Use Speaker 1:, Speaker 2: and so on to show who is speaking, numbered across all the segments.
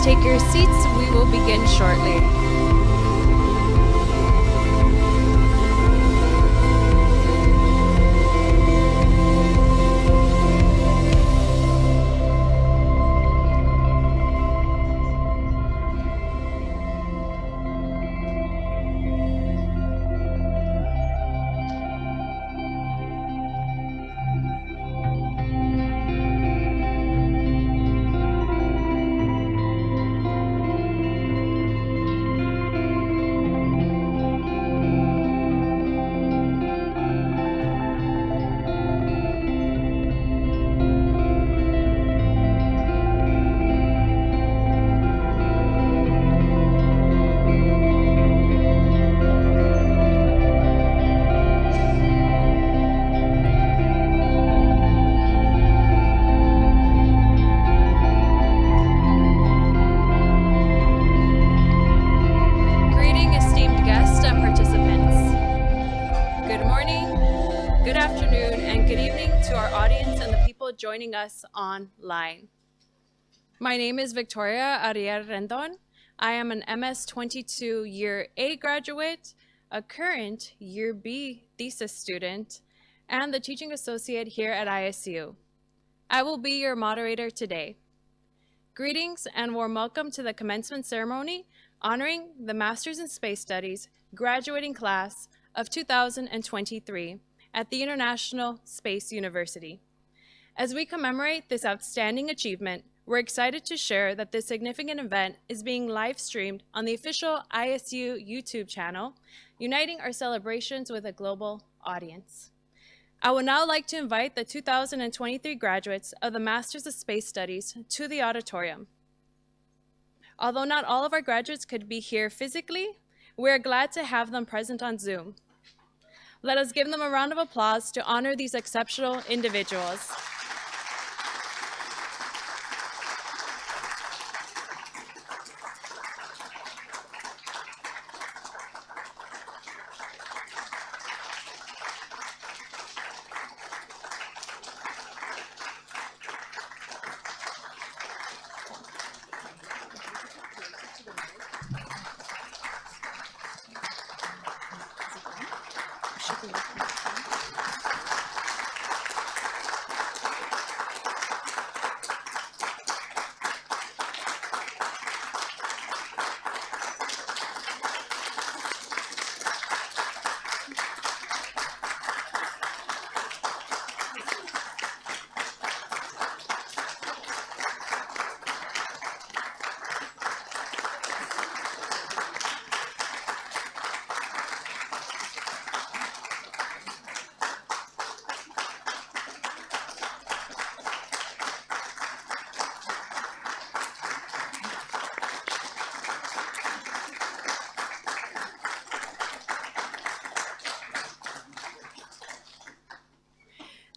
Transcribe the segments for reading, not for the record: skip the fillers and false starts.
Speaker 1: take your seats. We will begin shortly. Joining us online. My name is Victoria Ariel Rendon. I am an MS22 Year A graduate, a current Year B thesis student, and the teaching associate here at ISU. I will be your moderator today. Greetings and warm welcome to the commencement ceremony honoring the Masters in Space Studies graduating class of 2023 at the International Space University. As we commemorate this outstanding achievement, we're excited to share that this significant event is being live streamed on the official ISU YouTube channel, uniting our celebrations with a global audience. I would now like to invite the 2023 graduates of the Masters of Space Studies to the auditorium. Although not all of our graduates could be here physically, we're glad to have them present on Zoom. Let us give them a round of applause to honor these exceptional individuals.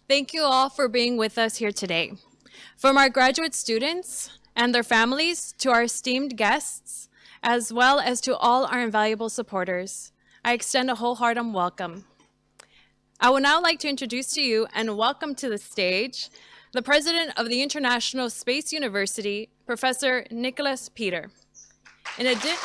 Speaker 1: Thank you all for being with us here today. From our graduate students and their families to our esteemed guests, as well as to all our invaluable supporters, I extend a wholehearted welcome. I would now like to introduce to you and welcome to the stage the President of the International Space University, Professor Nicholas Peter. In addition,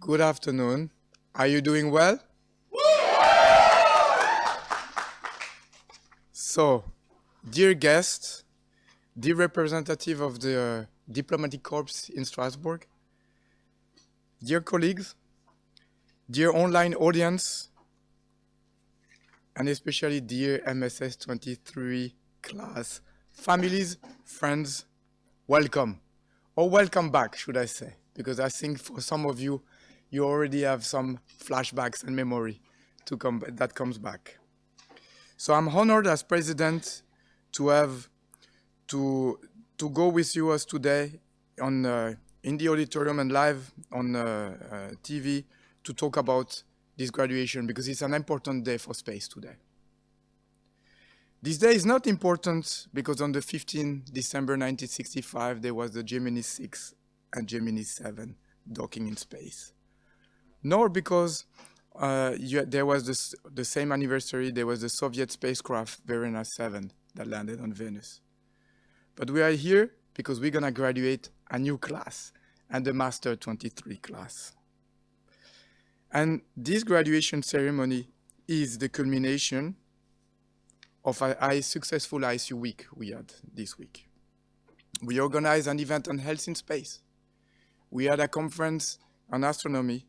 Speaker 2: Good afternoon. Are you doing well? So, dear guests, dear representative of the Diplomatic Corps in Strasbourg, dear colleagues, dear online audience, and especially dear MSS23 class, families, friends, welcome. Or welcome back, should I say, because I think for some of you, you already have some flashbacks and memory that comes back. So I'm honored as president to have to go with you as today on in the auditorium and live on TV to talk about this graduation, because it's an important day for space today. This day is not important because on the 15th December 1965 there was the Gemini 6 and Gemini 7 docking in space. Nor because there was the same anniversary, there was the Soviet spacecraft Verena 7 that landed on Venus. But we are here because we're going to graduate a new class, and the Master 23 class. And this graduation ceremony is the culmination of a successful ISU week we had this week. We organized an event on health in space. We had a conference on astronomy,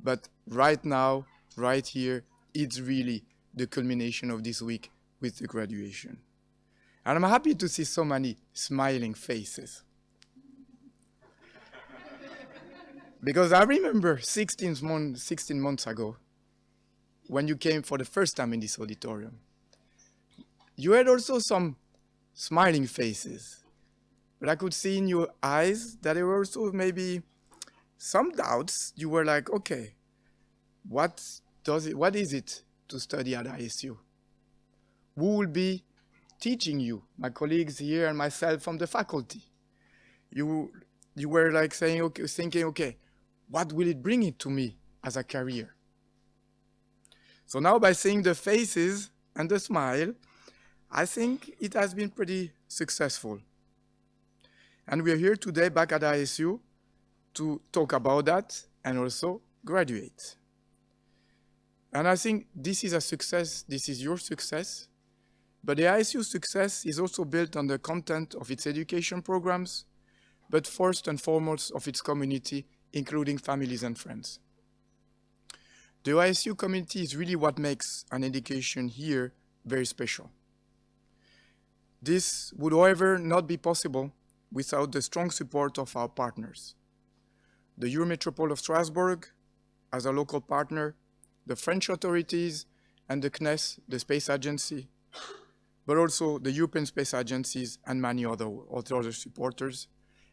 Speaker 2: but right now, right here, it's really the culmination of this week with the graduation. And I'm happy to see so many smiling faces. Because I remember 16 months ago, when you came for the first time in this auditorium, you had also some smiling faces. But I could see in your eyes that there were also maybe some doubts. You were like, okay, what is it to study at ISU? Who will be teaching you? My colleagues here and myself from the faculty. You were like saying, okay, thinking, okay, what will it bring it to me as a career? So now by seeing the faces and the smile, I think it has been pretty successful. And we are here today back at ISU to talk about that and also graduate. And I think this is a success, this is your success, but the ISU success is also built on the content of its education programs, but first and foremost of its community, including families and friends. The ISU community is really what makes an education here very special. This would, however, not be possible without the strong support of our partners. The Eurometropole of Strasbourg, as a local partner, the French authorities, and the CNES, the space agency, but also the European space agencies and many other supporters,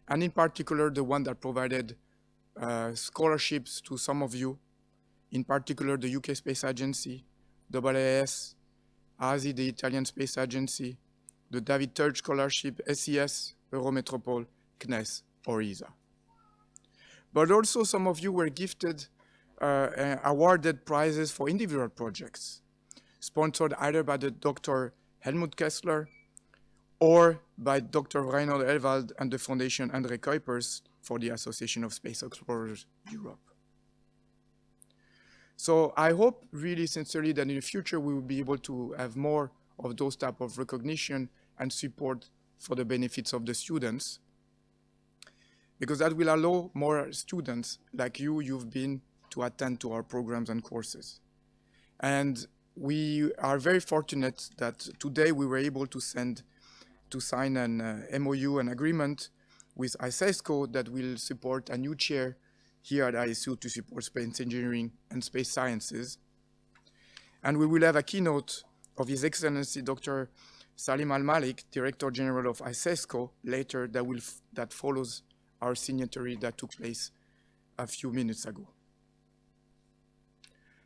Speaker 2: and in particular the one that provided scholarships to some of you, in particular the UK Space Agency, AAS, ASI, the Italian Space Agency, the David Turch Scholarship, SES, Eurometropole, CNES, or ESA. But also some of you were gifted awarded prizes for individual projects, sponsored either by the Dr. Helmut Kessler or by Dr. Reinhold Elwald and the Foundation André Kuipers for the Association of Space Explorers Europe. So I hope really sincerely that in the future we will be able to have more of those type of recognition and support for the benefits of the students, because that will allow more students like you've been to attend to our programs and courses. And we are very fortunate that today we were able to sign an MOU, an agreement with ISESCO that will support a new chair here at ISU to support space engineering and space sciences. And we will have a keynote of His Excellency Dr. Salim Al-Malik, Director General of ISESCO, later that follows our signatory that took place a few minutes ago.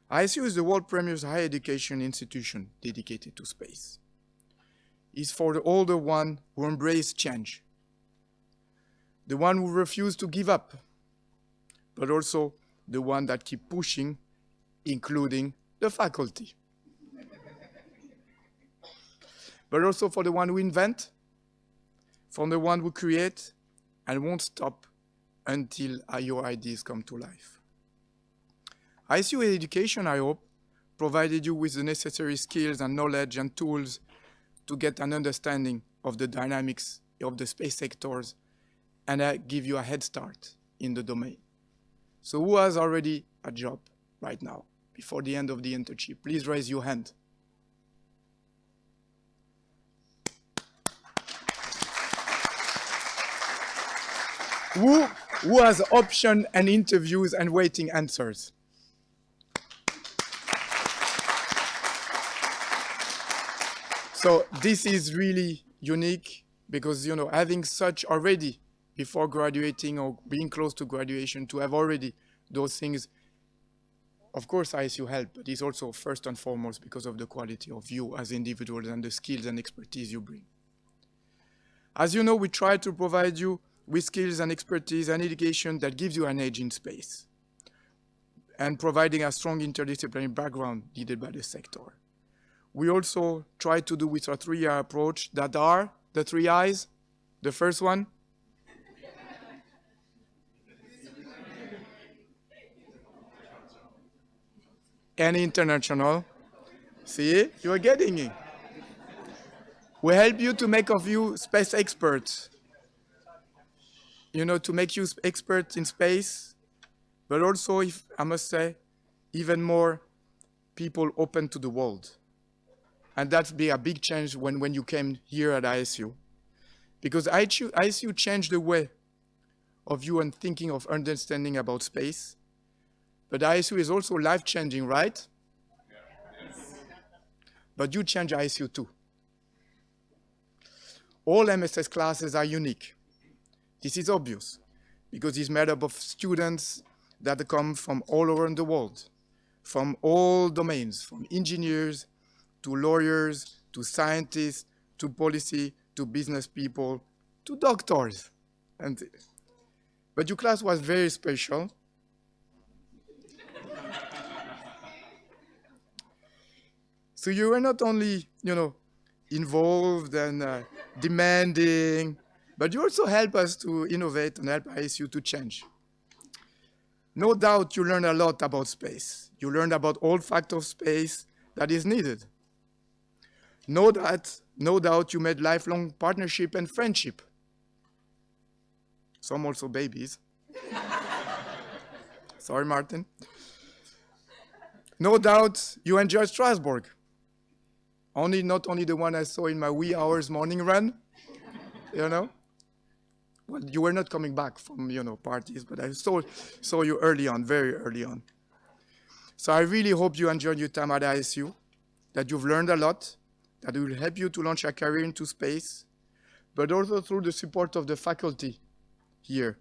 Speaker 2: ISU is the world premier higher education institution dedicated to space. It's for all the one who embrace change, the one who refuse to give up, but also the one that keep pushing, including the faculty. But also for the one who invent, for the one who create, and won't stop until your ideas come to life. ISU education, I hope, provided you with the necessary skills and knowledge and tools to get an understanding of the dynamics of the space sectors and give you a head start in the domain. So who has already a job right now before the end of the internship? Please raise your hand. Who has option and interviews and waiting answers? So this is really unique because, you know, having such already before graduating or being close to graduation to have already those things, of course ISU help, but it's also first and foremost because of the quality of you as individuals and the skills and expertise you bring. As you know, we try to provide you with skills and expertise and education that gives you an edge in space, and providing a strong interdisciplinary background needed by the sector. We also try to do with our 3-year approach that are the 3 I's. The first one, and international. See, you are getting it. We help you to make of you space experts. You know, to make you experts in space, but also, if I must say, even more people open to the world. And that's been a big change when you came here at ISU. Because ISU changed the way of you and thinking of understanding about space. But ISU is also life-changing, right? Yes. But you change ISU too. All MSS classes are unique. This is obvious, because it's made up of students that come from all over the world, from all domains, from engineers to lawyers, to scientists, to policy, to business people, to doctors. But your class was very special. So you were not only, involved and demanding, but you also help us to innovate and help ISU to change. No doubt you learn a lot about space. You learned about all factors of space that is needed. No doubt you made lifelong partnership and friendship. Some also babies. Sorry, Martin. No doubt you enjoyed Strasbourg. Not only the one I saw in my wee hours morning run, Well, you were not coming back from, parties, but I saw you early on, very early on. So I really hope you enjoyed your time at ISU, that you've learned a lot, that it will help you to launch a career into space, but also through the support of the faculty here,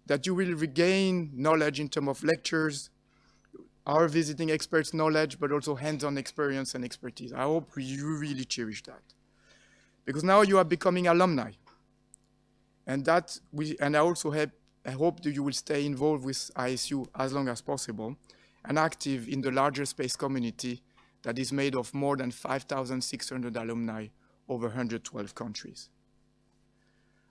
Speaker 2: that you will regain knowledge in terms of lectures, our visiting experts' knowledge, but also hands-on experience and expertise. I hope you really cherish that. Because now you are becoming alumni. And I also hope that you will stay involved with ISU as long as possible and active in the larger space community that is made of more than 5,600 alumni over 112 countries.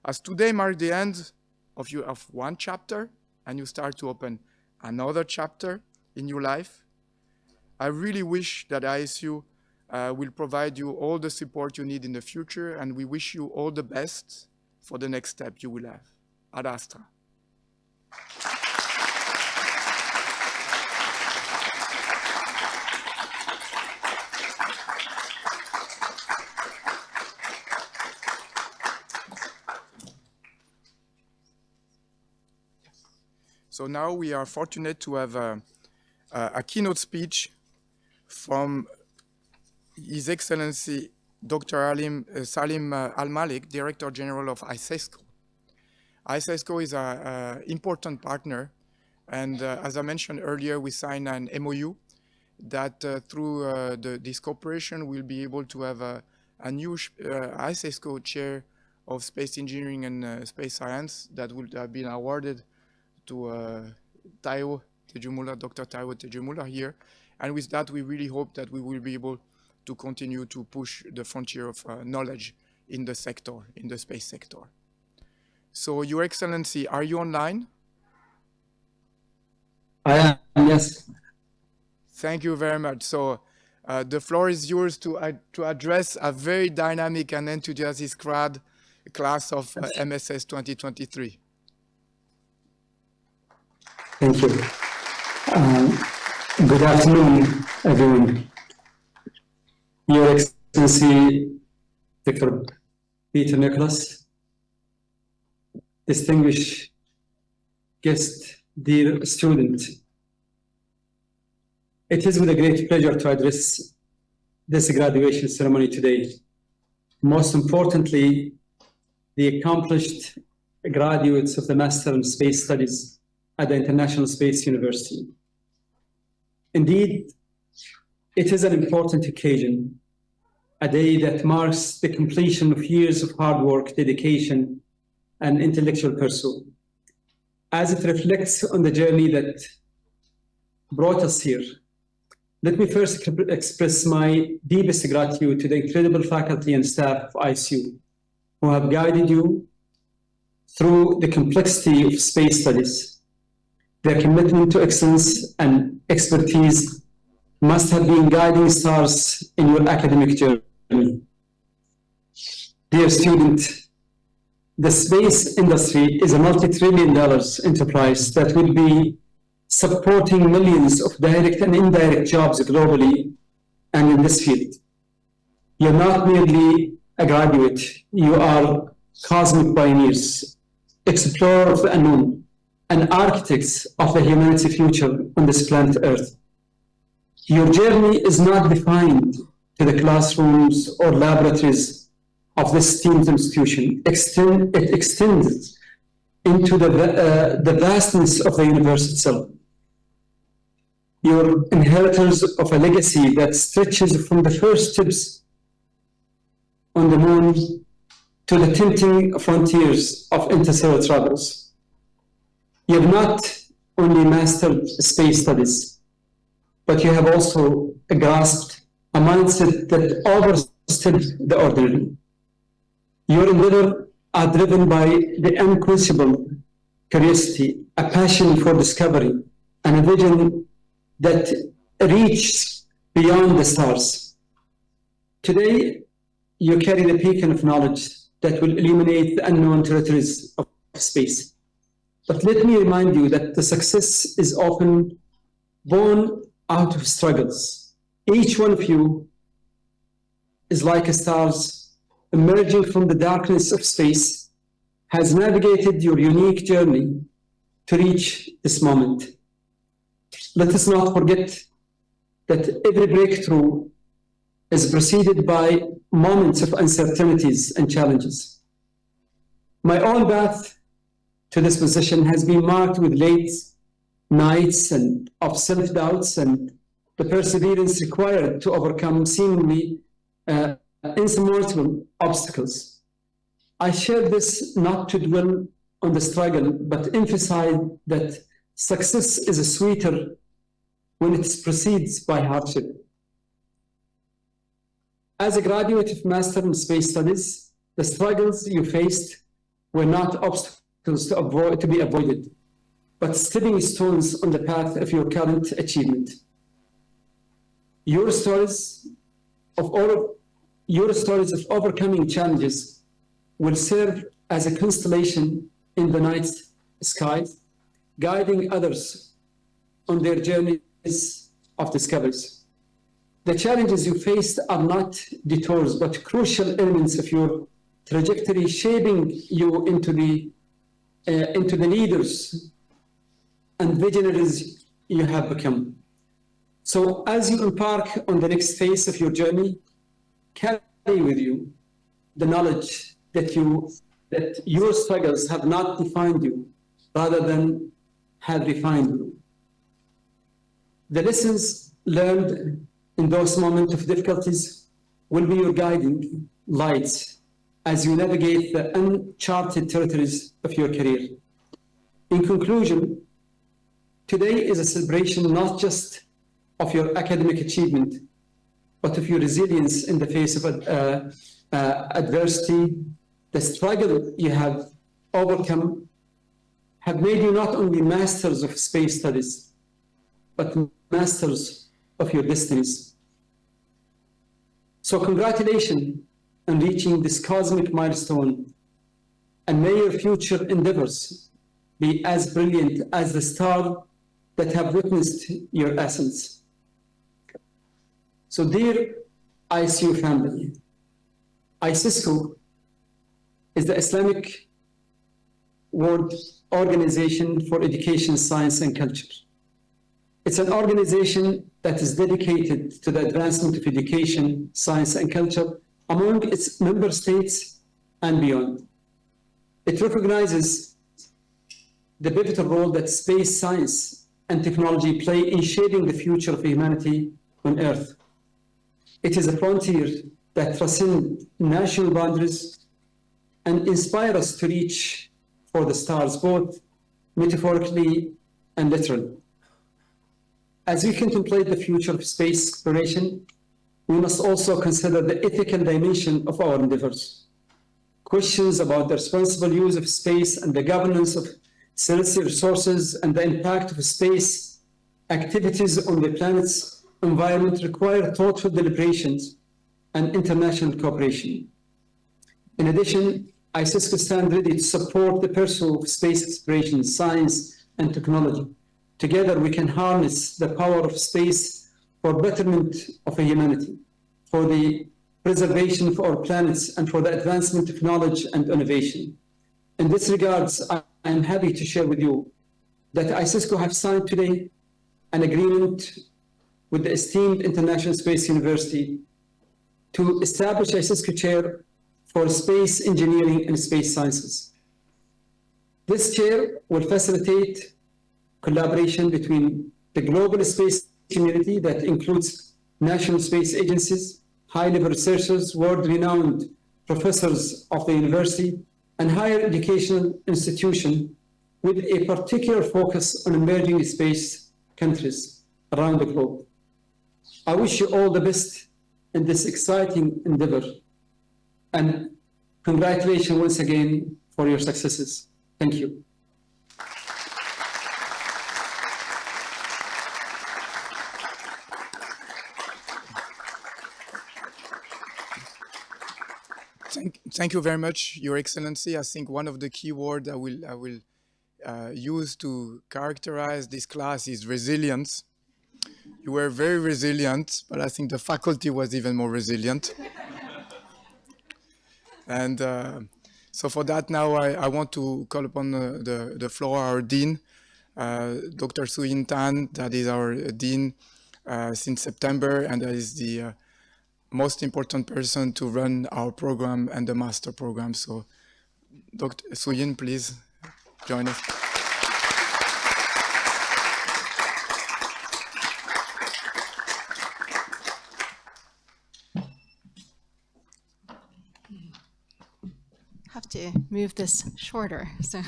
Speaker 2: As today marks the end of one chapter and you start to open another chapter in your life, I really wish that ISU will provide you all the support you need in the future, and we wish you all the best for the next step you will have. Ad Astra. So now we are fortunate to have a keynote speech from His Excellency Dr. Salim Al-Malik, Director General of ISESCO. ISESCO is an important partner, and as I mentioned earlier, we signed an MOU that through this cooperation we'll be able to have a new ISESCO Chair of Space Engineering and Space Science that will have been awarded to Taiwo Tejumula, Dr. Taiwo Tejumula here. And with that, we really hope that we will be able to continue to push the frontier of knowledge in the sector, in the space sector. So, Your Excellency, are you online?
Speaker 3: I am, yes.
Speaker 2: Thank you very much. So, the floor is yours to address a very dynamic and enthusiastic class of MSS 2023.
Speaker 3: Thank you. Good afternoon, everyone. Your Excellency, Dr. Peter Nicholas, distinguished guest, dear student, it is with a great pleasure to address this graduation ceremony today. Most importantly, the accomplished graduates of the Master in Space Studies at the International Space University. Indeed, it is an important occasion, a day that marks the completion of years of hard work, dedication, and intellectual pursuit, as it reflects on the journey that brought us here. Let me first express my deepest gratitude to the incredible faculty and staff of ISU who have guided you through the complexity of space studies. Their commitment to excellence and expertise must have been guiding stars in your academic journey. Dear student, the space industry is a multi-trillion-dollar enterprise that will be supporting millions of direct and indirect jobs globally and in this field. You're not merely a graduate, you are cosmic pioneers, explorers of the unknown, and architects of the humanity's future on this planet Earth. Your journey is not defined to the classrooms or laboratories of this esteemed institution. It extends into the vastness of the universe itself. You're inheritors of a legacy that stretches from the first steps on the moon to the tempting frontiers of interstellar travels. You have not only mastered space studies, but you have also grasped a mindset that overstepped the ordinary. Your endeavors are driven by the unquenchable curiosity, a passion for discovery, and a vision that reaches beyond the stars. Today, you carry the beacon of knowledge that will illuminate the unknown territories of space. But let me remind you that the success is often born out of struggles. Each one of you is like a star emerging from the darkness of space, has navigated your unique journey to reach this moment. Let us not forget that every breakthrough is preceded by moments of uncertainties and challenges. My own path to this position has been marked with late nights and of self-doubts and the perseverance required to overcome seemingly insurmountable obstacles. I share this not to dwell on the struggle, but emphasize that success is sweeter when it precedes by hardship. As a graduate of Master in Space Studies, the struggles you faced were not obstacles to be avoided, but stepping stones on the path of your current achievement. Your stories of overcoming challenges will serve as a constellation in the night sky, guiding others on their journeys of discoveries. The challenges you faced are not detours, but crucial elements of your trajectory, shaping you into the leaders and visionaries you have become. So as you embark on the next phase of your journey, carry with you the knowledge that your struggles have not defined you, rather than have refined you. The lessons learned in those moments of difficulties will be your guiding lights as you navigate the uncharted territories of your career. In conclusion, today is a celebration not just of your academic achievement, but of your resilience in the face of adversity. The struggle you have overcome have made you not only masters of space studies, but masters of your destinies. So congratulations on reaching this cosmic milestone, and may your future endeavors be as brilliant as the star that have witnessed your ascents. So dear ISU family, ISISCO is the Islamic World Organization for Education, Science, and Culture. It's an organization that is dedicated to the advancement of education, science, and culture among its member states and beyond. It recognizes the pivotal role that space science and technology play in shaping the future of humanity on Earth. It is a frontier that transcends national boundaries and inspires us to reach for the stars, both metaphorically and literally. As we contemplate the future of space exploration, we must also consider the ethical dimension of our endeavors. Questions about the responsible use of space and the governance of celestial resources and the impact of space activities on the planet's environment require thoughtful deliberations and international cooperation. In addition, ISISCO stands ready to support the pursuit of space exploration, science, and technology. Together, we can harness the power of space for betterment of humanity, for the preservation of our planets, and for the advancement of knowledge and innovation. In this regard, I am happy to share with you that ISISCO have signed today an agreement with the esteemed International Space University to establish ISISCO Chair for Space Engineering and Space Sciences. This chair will facilitate collaboration between the global space community that includes national space agencies, high-level researchers, world-renowned professors of the university, and higher educational institutions with a particular focus on emerging space countries around the globe. I wish you all the best in this exciting endeavor, and congratulations once again for your successes. Thank you.
Speaker 2: Thank you very much, Your Excellency. I think one of the key words I will use to characterize this class is resilience. You were very resilient, but I think the faculty was even more resilient. And so for that now, I want to call upon the floor our Dean, Dr. Soo-Yin Tan, that is our Dean since September, and that is the most important person to run our program and the master program. So Dr. Soo-Yin, please join us.
Speaker 4: Have to move this shorter, so.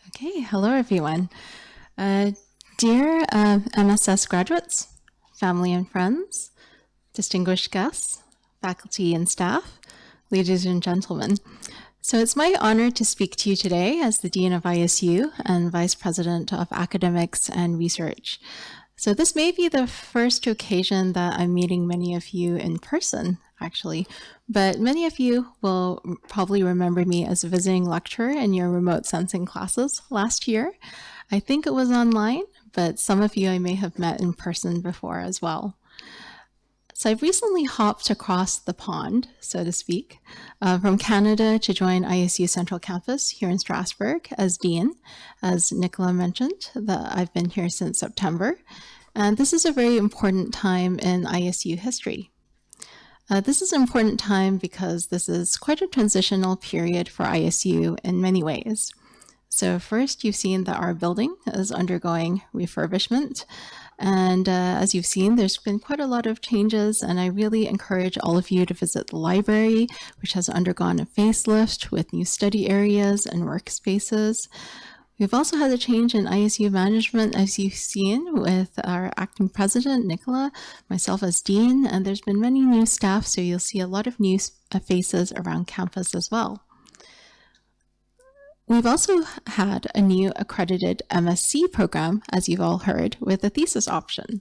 Speaker 4: Okay, hello everyone. Dear MSS graduates, family and friends, distinguished guests, faculty and staff, ladies and gentlemen. So it's my honor to speak to you today as the Dean of ISU and Vice President of Academics and Research. So this may be the first occasion that I'm meeting many of you in person, actually, but many of you will probably remember me as a visiting lecturer in your remote sensing classes last year. I think it was online, but some of you I may have met in person before as well. So I've recently hopped across the pond, so to speak, from Canada to join ISU Central Campus here in Strasbourg as Dean. As Nicola mentioned, that I've been here since September, and this is a very important time in ISU history. This is an important time because this is quite a transitional period for ISU in many ways. So first, you've seen that our building is undergoing refurbishment. And as you've seen, there's been quite a lot of changes, and I really encourage all of you to visit the library, which has undergone a facelift with new study areas and workspaces. We've also had a change in ISU management, as you've seen, with our acting president, Nicola, myself as dean, and there's been many new staff, so you'll see a lot of new faces around campus as well. We've also had a new accredited MSc program, as you've all heard, with a thesis option.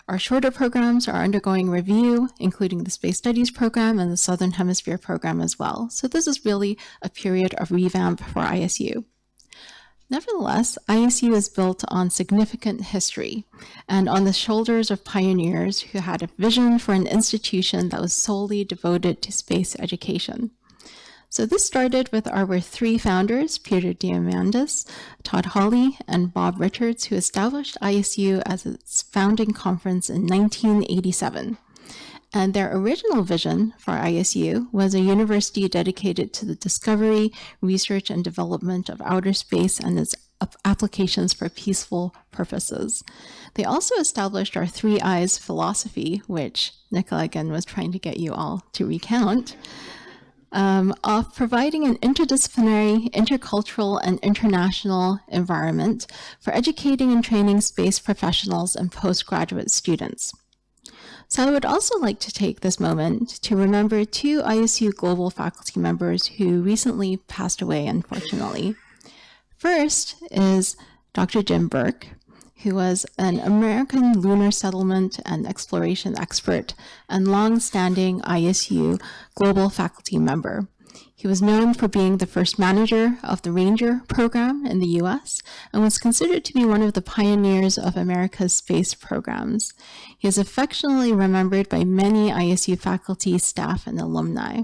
Speaker 4: Our shorter programs are undergoing review, including the Space Studies program and the Southern Hemisphere program as well. So this is really a period of revamp for ISU. Nevertheless, ISU is built on significant history and on the shoulders of pioneers who had a vision for an institution that was solely devoted to space education. So this started with our three founders, Peter Diamandis, Todd Hawley, and Bob Richards, who established ISU as its founding conference in 1987. And their original vision for ISU was a university dedicated to the discovery, research, and development of outer space and its applications for peaceful purposes. They also established our 3 I's philosophy, which Nicola again was trying to get you all to recount, of providing an interdisciplinary, intercultural, and international environment for educating and training space professionals and postgraduate students. So I would also like to take this moment to remember 2 ISU Global faculty members who recently passed away, unfortunately. First is Dr. Jim Burke, who was an American lunar settlement and exploration expert and long-standing ISU Global faculty member. He was known for being the first manager of the Ranger program in the US and was considered to be one of the pioneers of America's space programs. He is affectionately remembered by many ISU faculty, staff, and alumni.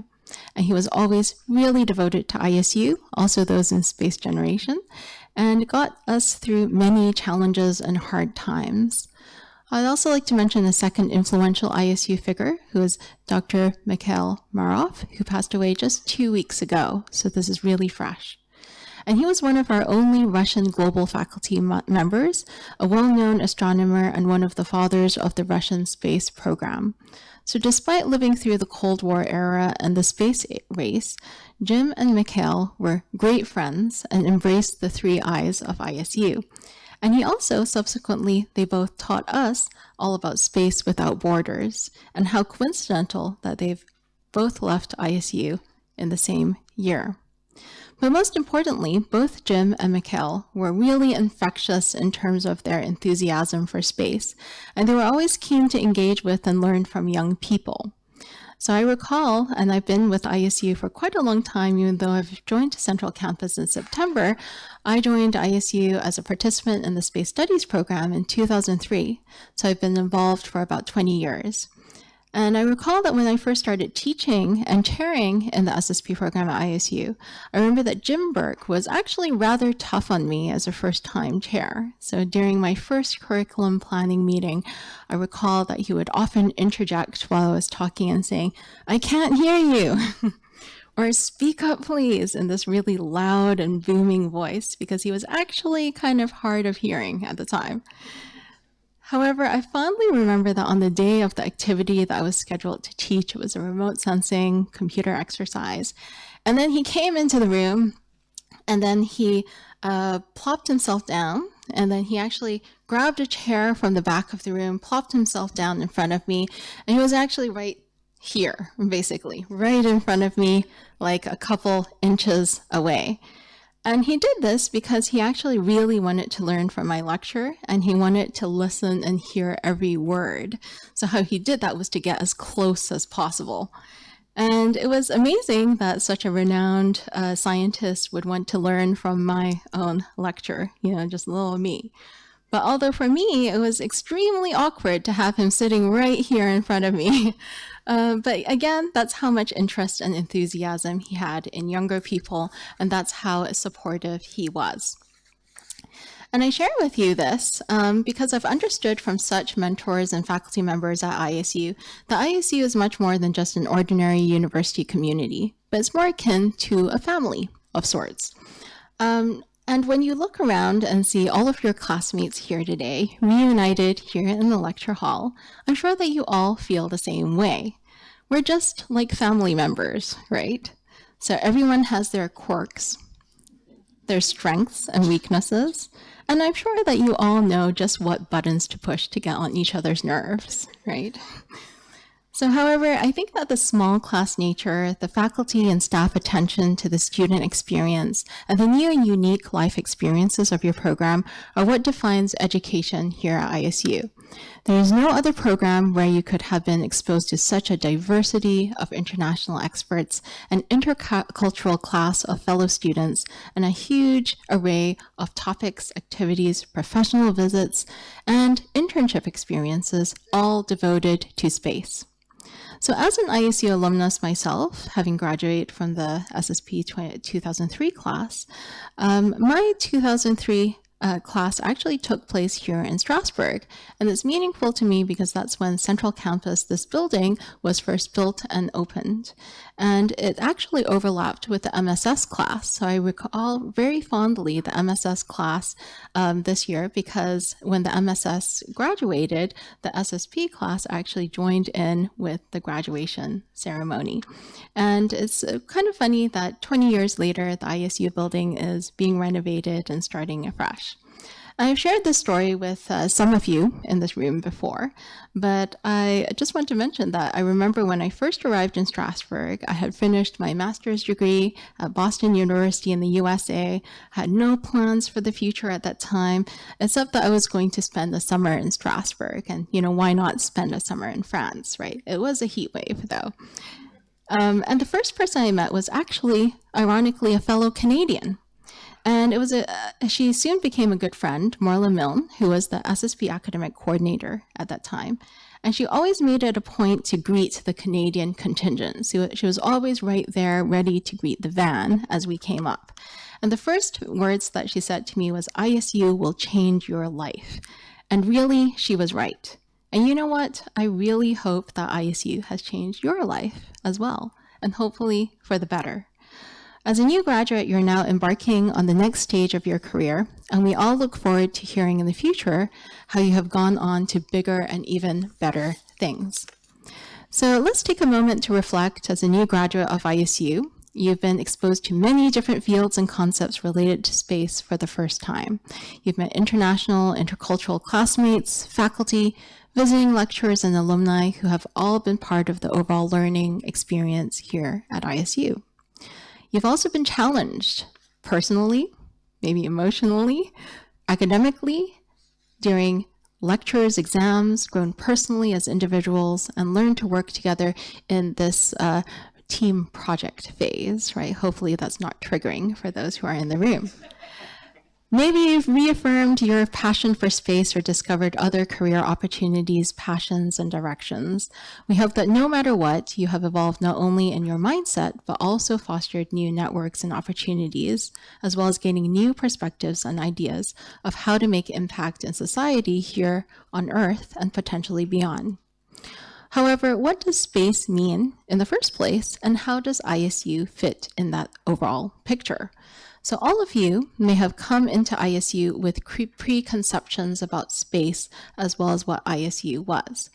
Speaker 4: And he was always really devoted to ISU, also those in space generation, and got us through many challenges and hard times. I'd also like to mention a second influential ISU figure, who is Dr. Mikhail Marov, who passed away just 2 weeks ago, so this is really fresh. And he was one of our only Russian global faculty members, a well-known astronomer and one of the fathers of the Russian space program. So despite living through the Cold War era and the space race, Jim and Mikhail were great friends and embraced the 3 I's of ISU. And he also, subsequently, they both taught us all about space without borders, and how coincidental that they've both left ISU in the same year. But most importantly, both Jim and Mikhail were really infectious in terms of their enthusiasm for space, and they were always keen to engage with and learn from young people. So I recall, and I've been with ISU for quite a long time, even though I've joined Central Campus in September, I joined ISU as a participant in the Space Studies program in 2003. So I've been involved for about 20 years. And I recall that when I first started teaching and chairing in the SSP program at ISU, I remember that Jim Burke was actually rather tough on me as a first-time chair. So during my first curriculum planning meeting, I recall that he would often interject while I was talking and saying, "I can't hear you," or "Speak up, please," in this really loud and booming voice, because he was actually kind of hard of hearing at the time. However, I fondly remember that on the day of the activity that I was scheduled to teach, it was a remote sensing computer exercise. And then he came into the room, and then he plopped himself down, and then he actually grabbed a chair from the back of the room, plopped himself down in front of me, and he was actually right here, basically, right in front of me, like a couple inches away. And he did this because he actually really wanted to learn from my lecture, and he wanted to listen and hear every word. So how he did that was to get as close as possible. And it was amazing that such a renowned scientist would want to learn from my own lecture, just little me. But although for me, it was extremely awkward to have him sitting right here in front of me. But again, that's how much interest and enthusiasm he had in younger people, and that's how supportive he was. And I share with you this because I've understood from such mentors and faculty members at ISU that ISU is much more than just an ordinary university community, but it's more akin to a family of sorts. And when you look around and see all of your classmates here today, reunited here in the lecture hall, I'm sure that you all feel the same way. We're just like family members, right? So everyone has their quirks, their strengths and weaknesses, and I'm sure that you all know just what buttons to push to get on each other's nerves, right? So however, I think that the small class nature, the faculty and staff attention to the student experience, and the new and unique life experiences of your program are what defines education here at ISU. There is no other program where you could have been exposed to such a diversity of international experts, an intercultural class of fellow students, and a huge array of topics, activities, professional visits, and internship experiences, all devoted to space. So as an ISU alumnus myself, having graduated from the SSP 2003 class, my 2003 class actually took place here in Strasbourg. And it's meaningful to me because that's when Central Campus, this building, was first built and opened. And it actually overlapped with the MSS class. So I recall very fondly the MSS class this year because when the MSS graduated, the SSP class actually joined in with the graduation ceremony. And it's kind of funny that 20 years later, the ISU building is being renovated and starting afresh. I've shared this story with some of you in this room before, but I just want to mention that I remember when I first arrived in Strasbourg, I had finished my master's degree at Boston University in the USA, had no plans for the future at that time, except that I was going to spend the summer in Strasbourg. And, why not spend a summer in France, right? It was a heat wave, though. And the first person I met was actually, ironically, a fellow Canadian. And it was she soon became a good friend, Marla Milne, who was the SSP academic coordinator at that time. And she always made it a point to greet the Canadian contingent. So she was always right there, ready to greet the van as we came up. And the first words that she said to me was, ISU will change your life. And really, she was right. And you know what? I really hope that ISU has changed your life as well, and hopefully for the better. As a new graduate, you're now embarking on the next stage of your career, and we all look forward to hearing in the future how you have gone on to bigger and even better things. So let's take a moment to reflect. As a new graduate of ISU, you've been exposed to many different fields and concepts related to space for the first time. You've met international, intercultural classmates, faculty, visiting lecturers, and alumni who have all been part of the overall learning experience here at ISU. You've also been challenged personally, maybe emotionally, academically, during lectures, exams, grown personally as individuals, and learned to work together in this team project phase, right? Hopefully that's not triggering for those who are in the room. Maybe you've reaffirmed your passion for space or discovered other career opportunities, passions, and directions. We hope that no matter what, you have evolved not only in your mindset, but also fostered new networks and opportunities, as well as gaining new perspectives and ideas of how to make impact in society here on Earth and potentially beyond. However, what does space mean in the first place, and how does ISU fit in that overall picture? So all of you may have come into ISU with preconceptions about space as well as what ISU was.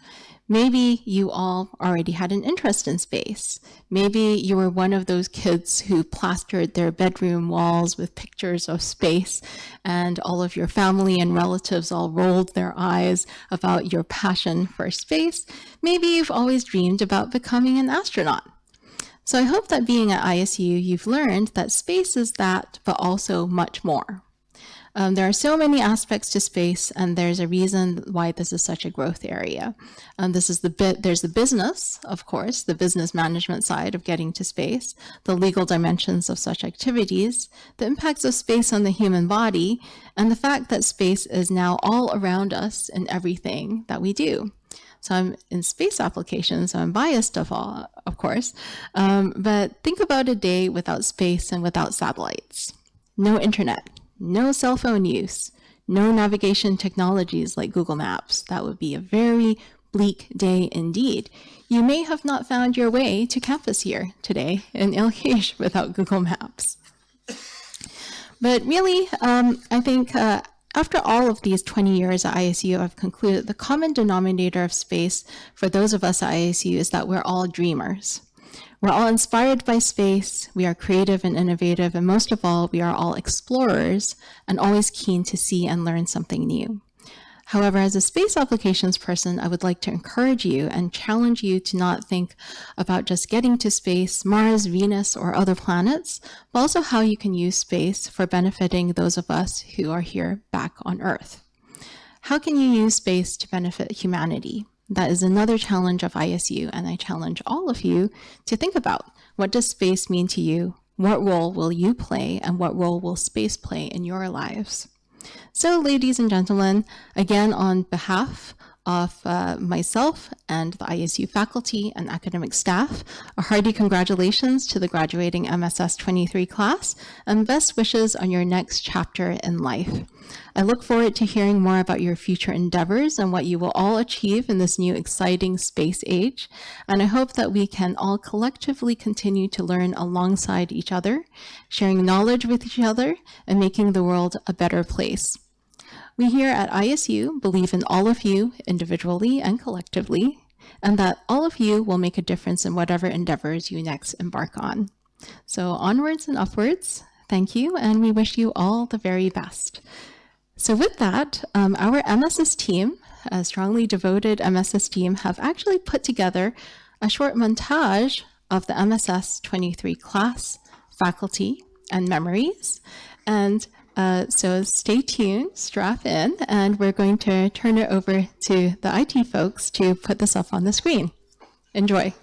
Speaker 4: Maybe you all already had an interest in space. Maybe you were one of those kids who plastered their bedroom walls with pictures of space, and all of your family and relatives all rolled their eyes about your passion for space. Maybe you've always dreamed about becoming an astronaut. So I hope that being at ISU, you've learned that space is that, but also much more. There are so many aspects to space, and there's a reason why this is such a growth area. There's the business, of course, the business management side of getting to space, the legal dimensions of such activities, the impacts of space on the human body, and the fact that space is now all around us in everything that we do. So I'm in space applications, so I'm biased of course, but think about a day without space and without satellites. No internet, no cell phone use, no navigation technologies like Google Maps. That would be a very bleak day indeed. You may have not found your way to campus here today in Ilhej without Google Maps. But really, I think after all of these 20 years at ISU, I've concluded the common denominator of space for those of us at ISU is that we're all dreamers. We're all inspired by space, we are creative and innovative, and most of all, we are all explorers and always keen to see and learn something new. However, as a space applications person, I would like to encourage you and challenge you to not think about just getting to space, Mars, Venus, or other planets, but also how you can use space for benefiting those of us who are here back on Earth. How can you use space to benefit humanity? That is another challenge of ISU, and I challenge all of you to think about, what does space mean to you? What role will you play, and what role will space play in your lives? So, ladies and gentlemen, again, on behalf of myself and the ISU faculty and academic staff, a hearty congratulations to the graduating MSS23 class and best wishes on your next chapter in life. I look forward to hearing more about your future endeavors and what you will all achieve in this new exciting space age. And I hope that we can all collectively continue to learn alongside each other, sharing knowledge with each other, and making the world a better place. We here at ISU believe in all of you individually and collectively, and that all of you will make a difference in whatever endeavors you next embark on. So onwards and upwards, thank you, and we wish you all the very best. So with that, our MSS team, a strongly devoted MSS team, have actually put together a short montage of the MSS23 class, faculty, and memories. And so stay tuned, strap in, and we're going to turn it over to the IT folks to put this up on the screen. Enjoy.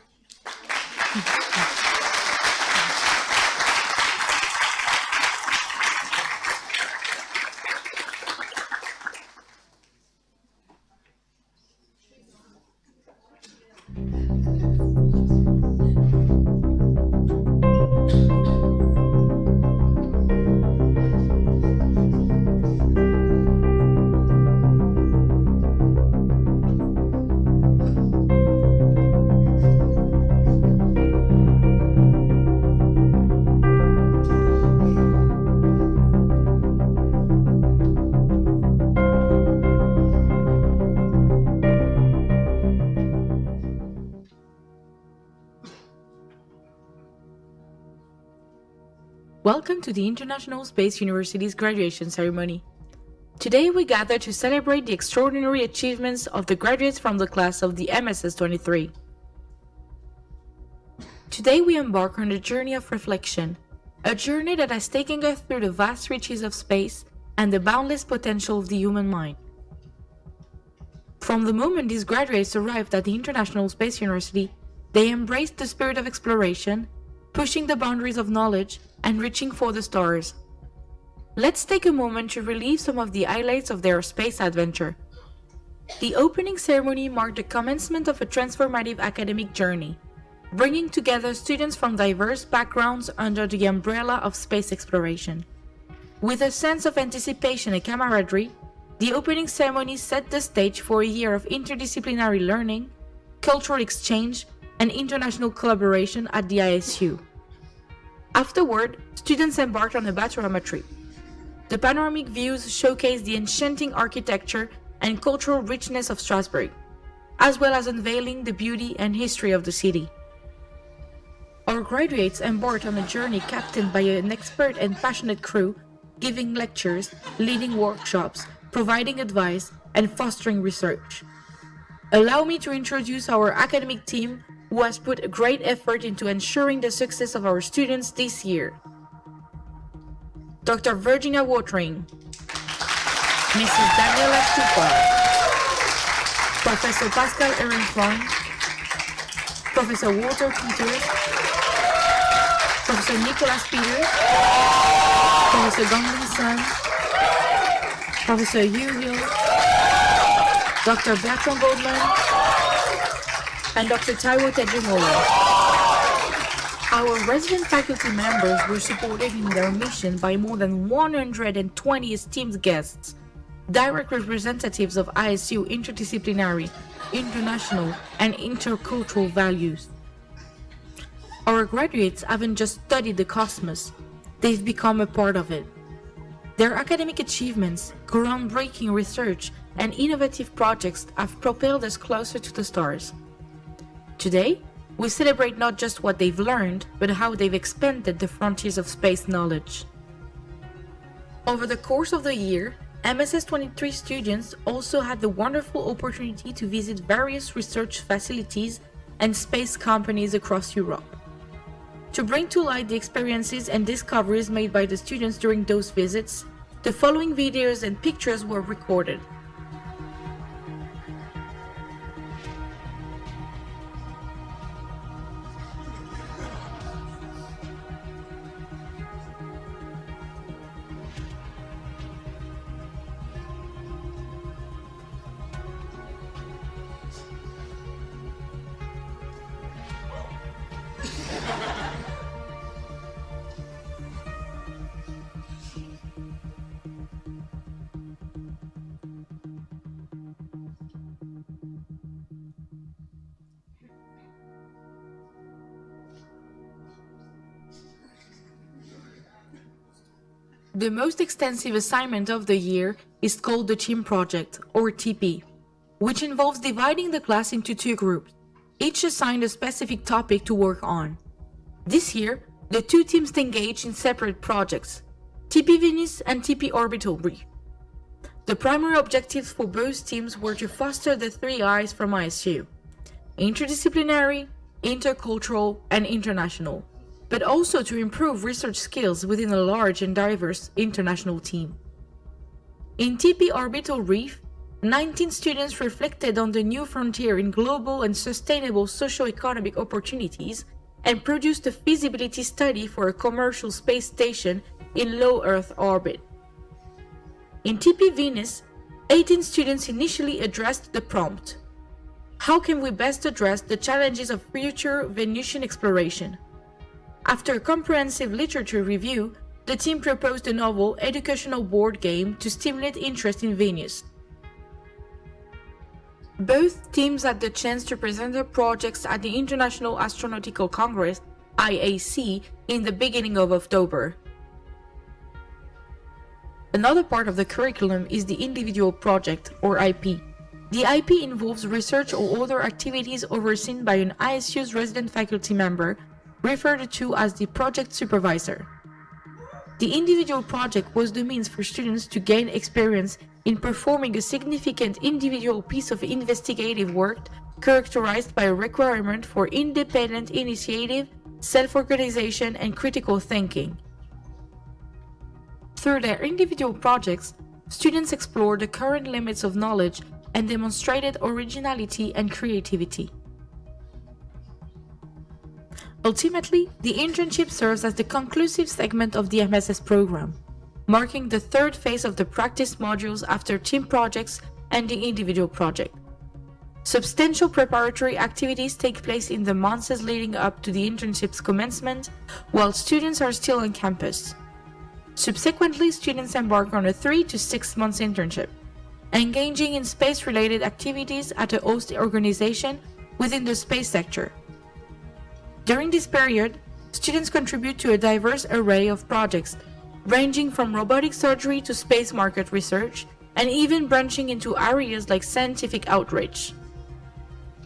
Speaker 5: Welcome to the International Space University's graduation ceremony. Today we gather to celebrate the extraordinary achievements of the graduates from the class of the MSS23. Today we embark on a journey of reflection, a journey that has taken us through the vast reaches of space and the boundless potential of the human mind. From the moment these graduates arrived at the International Space University, they embraced the spirit of exploration, pushing the boundaries of knowledge and reaching for the stars. Let's take a moment to relive some of the highlights of their space adventure. The opening ceremony marked the commencement of a transformative academic journey, bringing together students from diverse backgrounds under the umbrella of space exploration. With a sense of anticipation and camaraderie, the opening ceremony set the stage for a year of interdisciplinary learning, cultural exchange, and international collaboration at the ISU. Afterward, students embarked on a Batorama trip. The panoramic views showcased the enchanting architecture and cultural richness of Strasbourg, as well as unveiling the beauty and history of the city. Our graduates embarked on a journey captained by an expert and passionate crew, giving lectures, leading workshops, providing advice, and fostering research. Allow me to introduce our academic team, who has put a great effort into ensuring the success of our students this year. Dr. Virginia Watering, Mrs. Daniela Stupa, Professor Pascal Ehrenfreund, Professor Walter Peters, Professor Nicolas Peters, Professor Gonglin Sun, Professor Yu Hill, Dr. Bertrand Goldman, and Dr. Taiwo Tejumola. Our resident faculty members were supported in their mission by more than 120 esteemed guests, direct representatives of ISU interdisciplinary, international, and intercultural values. Our graduates haven't just studied the cosmos, they've become a part of it. Their academic achievements, groundbreaking research, and innovative projects have propelled us closer to the stars. Today, we celebrate not just what they've learned, but how they've expanded the frontiers of space knowledge. Over the course of the year, MSS23 students also had the wonderful opportunity to visit various research facilities and space companies across Europe. To bring to light the experiences and discoveries made by the students during those visits, the following videos and pictures were recorded. The most extensive assignment of the year is called the Team Project, or TP, which involves dividing the class into 2 groups, each assigned a specific topic to work on. This year, the 2 teams engaged in separate projects, TP Venus and TP Orbital Reef. The primary objectives for both teams were to foster the 3 I's from ISU: interdisciplinary, intercultural, and international, but also to improve research skills within a large and diverse international team. In TP Orbital Reef, 19 students reflected on the new frontier in global and sustainable socio-economic opportunities and produced a feasibility study for a commercial space station in low Earth orbit. In TP Venus, 18 students initially addressed the prompt: how can we best address the challenges of future Venusian exploration? After a comprehensive literature review, the team proposed a novel educational board game to stimulate interest in Venus. Both teams had the chance to present their projects at the International Astronautical Congress, IAC, in the beginning of October. Another part of the curriculum is the individual project, or IP. The IP involves research or other activities overseen by an ISU's resident faculty member, referred to as the project supervisor. The individual project was the means for students to gain experience in performing a significant individual piece of investigative work characterized by a requirement for independent initiative, self-organization, and critical thinking. Through their individual projects, students explored the current limits of knowledge and demonstrated originality and creativity. Ultimately, the internship serves as the conclusive segment of the MSS program, marking the 3rd phase of the practice modules after team projects and the individual project. Substantial preparatory activities take place in the months leading up to the internship's commencement, while students are still on campus. Subsequently, students embark on a 3 to 6 months internship, engaging in space-related activities at a host organization within the space sector. During this period, students contribute to a diverse array of projects, ranging from robotic surgery to space market research, and even branching into areas like scientific outreach.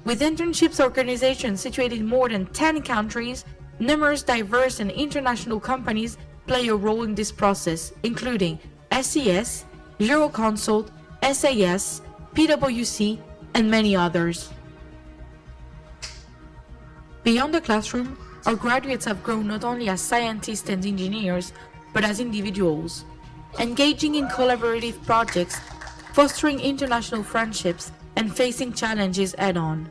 Speaker 5: With internships organizations situated in more than 10 countries, numerous diverse and international companies play a role in this process, including SES, Euroconsult, SAS, PwC, and many others. Beyond the classroom, our graduates have grown not only as scientists and engineers, but as individuals, engaging in collaborative projects, fostering international friendships, and facing challenges head-on.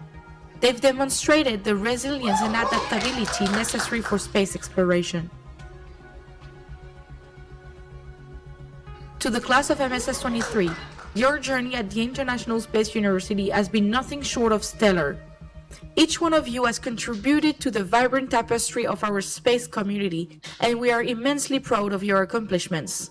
Speaker 5: They've demonstrated the resilience and adaptability necessary for space exploration. To the class of MSS23, your journey at the International Space University has been nothing short of stellar. Each one of you has contributed to the vibrant tapestry of our space community, and we are immensely proud of your accomplishments.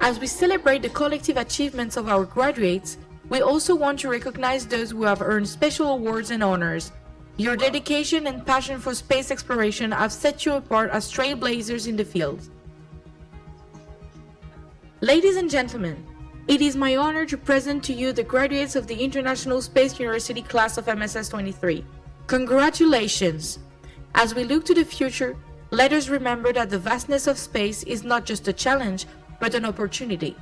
Speaker 5: As we celebrate the collective achievements of our graduates, we also want to recognize those who have earned special awards and honors. Your dedication and passion for space exploration have set you apart as trailblazers in the field. Ladies and gentlemen, it is my honor to present to you the graduates of the International Space University class of MSS23. Congratulations! As we look to the future, let us remember that the vastness of space is not just a challenge, but an opportunity.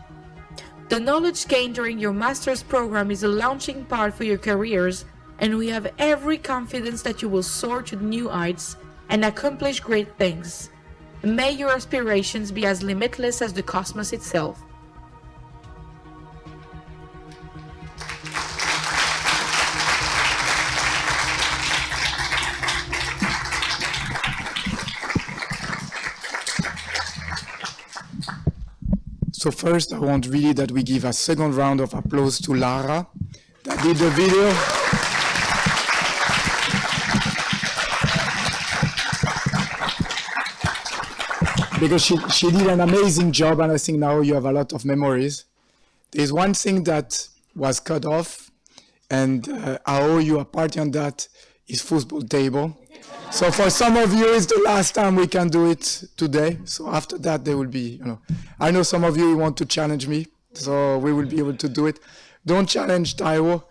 Speaker 5: The knowledge gained during your master's program is a launching pad for your careers, and we have every confidence that you will soar to new heights and accomplish great things. May your aspirations be as limitless as the cosmos itself.
Speaker 2: So first, I want really that we give a second round of applause to Lara that did the video. Because she did an amazing job, and I think now you have a lot of memories. There's one thing that was cut off, and I owe you a party on that, is football table. So for some of you, it's the last time we can do it today. So after that, there will be, I know some of you want to challenge me, so we will be able to do it. Don't challenge Taiwo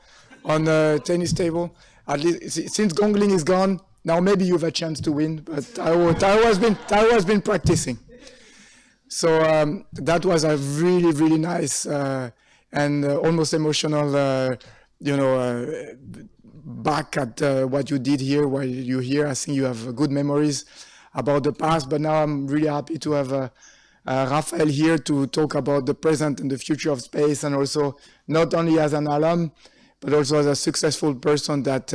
Speaker 2: on the tennis table. At least since Gongling is gone, now maybe you have a chance to win. But Taiwo has been practicing. So that was a really, really nice and almost emotional, back at what you did here while you're here. I think you have good memories about the past, but now I'm really happy to have Raphael here to talk about the present and the future of space, and also not only as an alum, but also as a successful person that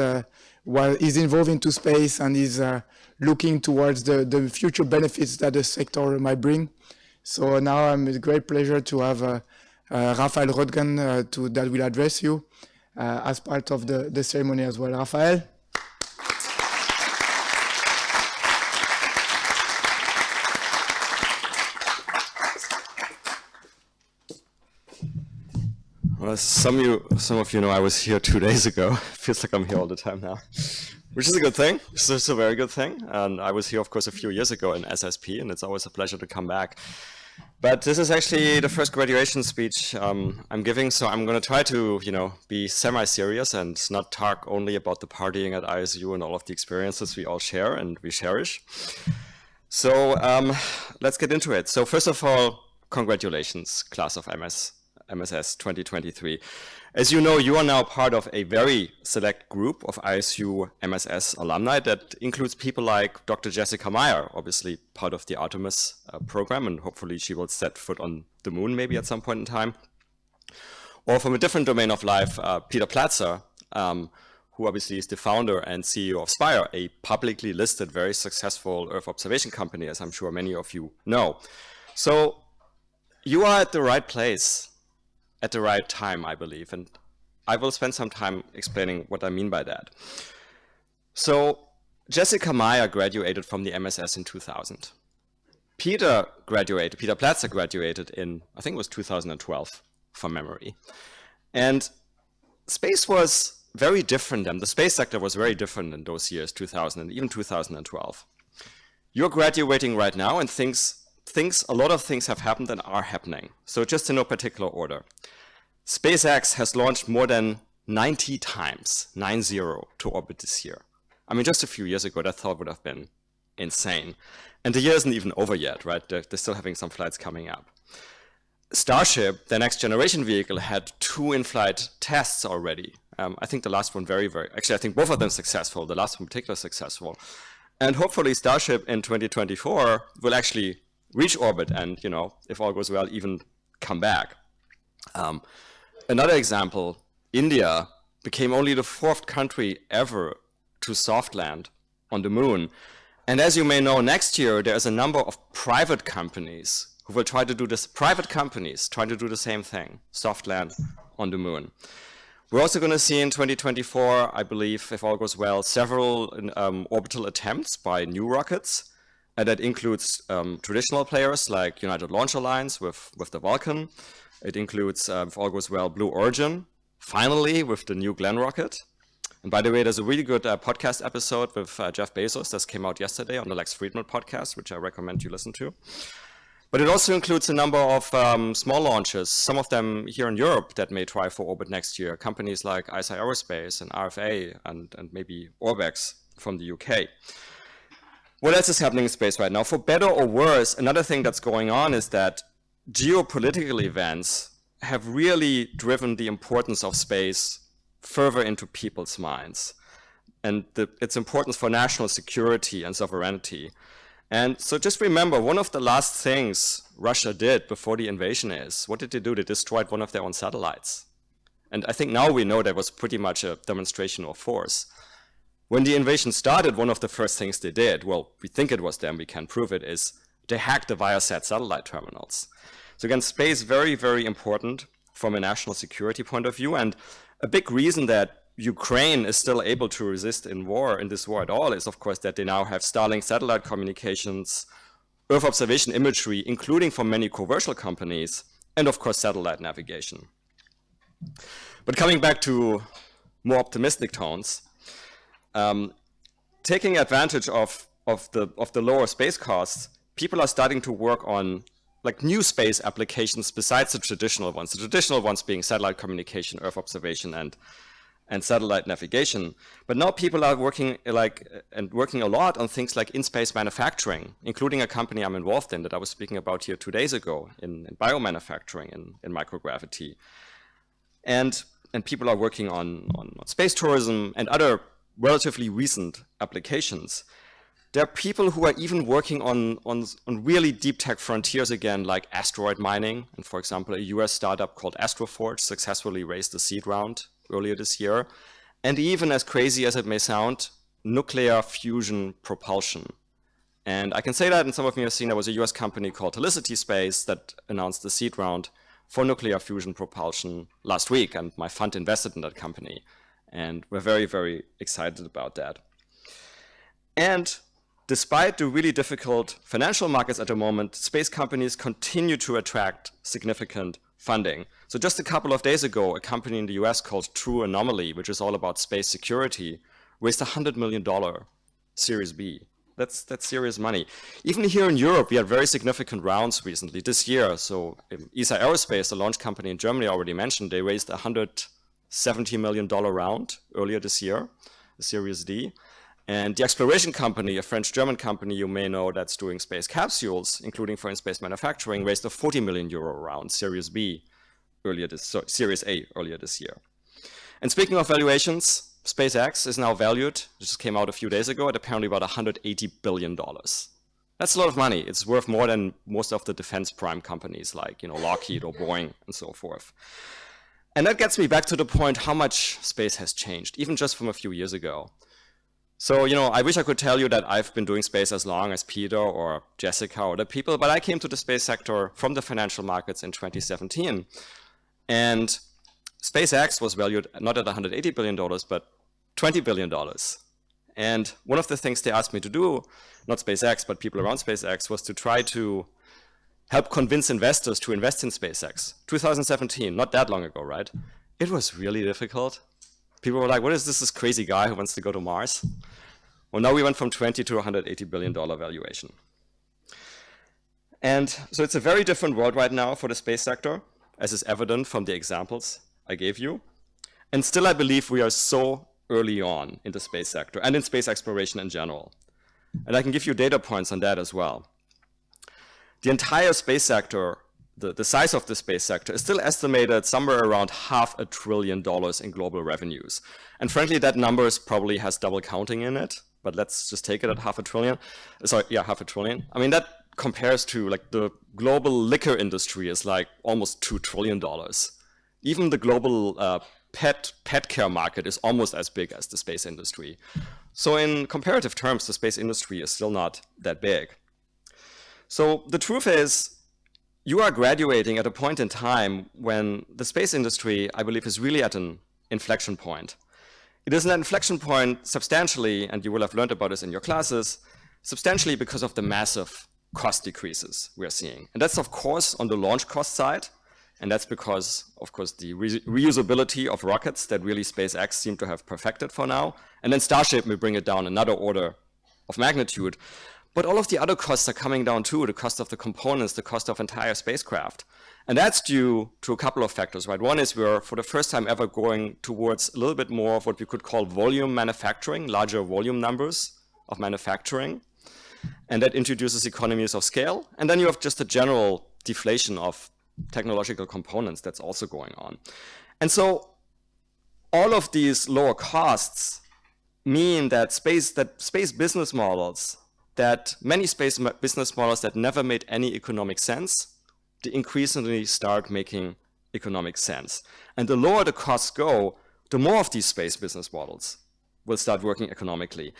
Speaker 2: is involved into space and is looking towards the future benefits that the sector might bring. So now I'm with great pleasure to have Raphael Röttgen that will address you as part of the ceremony as well. Raphael?
Speaker 6: Well, some of you know I was here 2 days ago. Feels like I'm here all the time now, which is a good thing. It's a very good thing. And I was here, of course, a few years ago in SSP, and it's always a pleasure to come back. But this is actually the first graduation speech I'm giving, so I'm going to try to, be semi-serious and not talk only about the partying at ISU and all of the experiences we all share and we cherish. So let's get into it. So first of all, congratulations, class of MSS 2023. As you know, you are now part of a very select group of ISU MSS alumni that includes people like Dr. Jessica Meyer, obviously part of the Artemis program, and hopefully she will set foot on the moon maybe at some point in time. Or from a different domain of life, Peter Platzer, who obviously is the founder and CEO of Spire, a publicly listed, very successful Earth observation company, as I'm sure many of you know. So you are at the right place at the right time, I believe, and I will spend some time explaining what I mean by that. So Jessica Meyer graduated from the MSS in 2000. Peter Platzer graduated in, I think it was 2012, from memory. And space was very different, and the space sector was very different in those years, 2000 and even 2012. You're graduating right now, and a lot of things have happened and are happening. So just in no particular order. SpaceX has launched more than 90 times, 90, to orbit this year. I mean, just a few years ago, that thought would have been insane. And the year isn't even over yet, right? They're still having some flights coming up. Starship, the next generation vehicle, had 2 in-flight tests already. I think the last one actually, I think both of them successful, the last one in particular successful. And hopefully Starship in 2024 will actually reach orbit and, if all goes well, even come back. Another example, India became only the 4th country ever to soft land on the moon. And as you may know, next year there's a number of private companies who will try to do this, private companies trying to do the same thing, soft land on the moon. We're also going to see in 2024, I believe, if all goes well, several orbital attempts by new rockets. And that includes traditional players like United Launch Alliance with the Vulcan. It includes, if all goes well, Blue Origin, finally, with the New Glenn rocket. And by the way, there's a really good podcast episode with Jeff Bezos that came out yesterday on the Lex Friedman podcast, which I recommend you listen to. But it also includes a number of small launches, some of them here in Europe that may try for orbit next year, companies like ISI Aerospace and RFA and maybe Orbex from the UK. What else is happening in space right now? For better or worse, another thing that's going on is that geopolitical events have really driven the importance of space further into people's minds and its importance for national security and sovereignty. And so just remember, one of the last things Russia did before the invasion is, what did they do? They destroyed one of their own satellites. And I think now we know that was pretty much a demonstration of force. When the invasion started, one of the first things they did, well, we think it was them, we can prove it, is they hacked the Viasat satellite terminals. So again, space very, very important from a national security point of view, and a big reason that Ukraine is still able to resist in this war at all is, of course, that they now have Starlink satellite communications, Earth observation imagery, including from many commercial companies, and of course, satellite navigation. But coming back to more optimistic tones, taking advantage of the lower space costs, people are starting to work on like new space applications besides the traditional ones being satellite communication, Earth observation, and satellite navigation. But now people are working a lot on things like in-space manufacturing, including a company I'm involved in that I was speaking about here 2 days ago in biomanufacturing in microgravity. And people are working on space tourism and other relatively recent applications. There are people who are even working on really deep tech frontiers again, like asteroid mining. And for example, a US startup called Astroforge successfully raised a seed round earlier this year. And even as crazy as it may sound, nuclear fusion propulsion. And I can say that, and some of you have seen, there was a US company called Helicity Space that announced the seed round for nuclear fusion propulsion last week. And my fund invested in that company. And we're very, very excited about that. And despite the really difficult financial markets at the moment, space companies continue to attract significant funding. So just a couple of days ago, a company in the US called True Anomaly, which is all about space security, raised $100 million Series B. That's serious money. Even here in Europe, we had very significant rounds recently this year. So ISI Aerospace, the launch company in Germany I already mentioned, they raised a $170 million round earlier this year, the Series D. And the exploration company, a French-German company you may know that's doing space capsules, including for in-space manufacturing, raised a 40 million euro round, Series Series A earlier this year. And speaking of valuations, SpaceX is now valued, it just came out a few days ago, at apparently about $180 billion. That's a lot of money. It's worth more than most of the defense prime companies like Lockheed or Boeing and so forth. And that gets me back to the point how much space has changed, even just from a few years ago. So, I wish I could tell you that I've been doing space as long as Peter or Jessica or other people, but I came to the space sector from the financial markets in 2017. And SpaceX was valued not at $180 billion, but $20 billion. And one of the things they asked me to do, not SpaceX, but people around SpaceX, was to try to help convince investors to invest in SpaceX. 2017, not that long ago, right? It was really difficult. People were like, what is this crazy guy who wants to go to Mars? Well, now we went from 20 to $180 billion valuation. And so it's a very different world right now for the space sector, as is evident from the examples I gave you. And still, I believe we are so early on in the space sector and in space exploration in general. And I can give you data points on that as well. The entire space sector, the size of the space sector is still estimated somewhere around $500 billion in global revenues. And frankly, that number probably has double counting in it, but let's just take it at $500 billion. Sorry, yeah, $500 billion. I mean, that compares to like the global liquor industry is like almost $2 trillion. Even the global pet care market is almost as big as the space industry. So in comparative terms, the space industry is still not that big. So the truth is, you are graduating at a point in time when the space industry, I believe, is really at an inflection point. It is an inflection point substantially, and you will have learned about this in your classes, substantially because of the massive cost decreases we are seeing. And that's, of course, on the launch cost side. And that's because, of course, the reusability of rockets that really SpaceX seem to have perfected for now. And then Starship may bring it down another order of magnitude. But all of the other costs are coming down too, the cost of the components, the cost of entire spacecraft. And that's due to a couple of factors, right? One is we're, for the first time ever, going towards a little bit more of what we could call volume manufacturing, larger volume numbers of manufacturing. And that introduces economies of scale. And then you have just a general deflation of technological components that's also going on. And so all of these lower costs mean that space business models, that many space business models that never made any economic sense, they increasingly start making economic sense. And the lower the costs go, the more of these space business models will start working economically.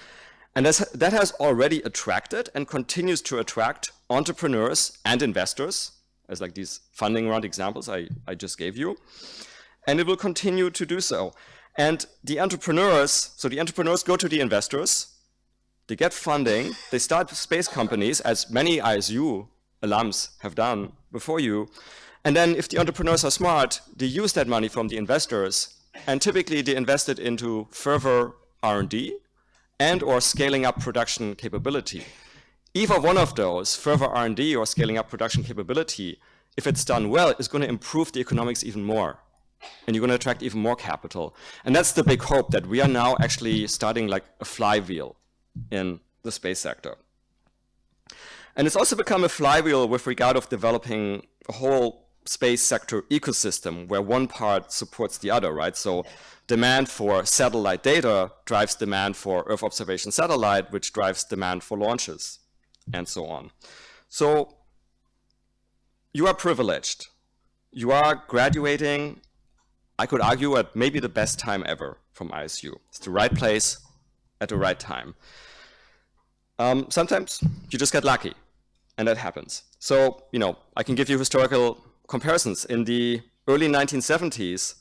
Speaker 6: And that has already attracted and continues to attract entrepreneurs and investors, as like these funding round examples I just gave you. And it will continue to do so. And the entrepreneurs go to the investors, they get funding, they start space companies, as many ISU alums have done before you. And then if the entrepreneurs are smart, they use that money from the investors, and typically they invest it into further R&D and or scaling up production capability. Either one of those, further R&D or scaling up production capability, if it's done well, is going to improve the economics even more. And you're going to attract even more capital. And that's the big hope, that we are now actually starting like a flywheel in the space sector. And it's also become a flywheel with regard of developing a whole space sector ecosystem where one part supports the other, right? So demand for satellite data drives demand for Earth observation satellite, which drives demand for launches, and so on. So you are privileged. You are graduating, I could argue, at maybe the best time ever from ISU. It's the right place at the right time. Sometimes you just get lucky, and that happens. So, I can give you historical comparisons. In the early 1970s,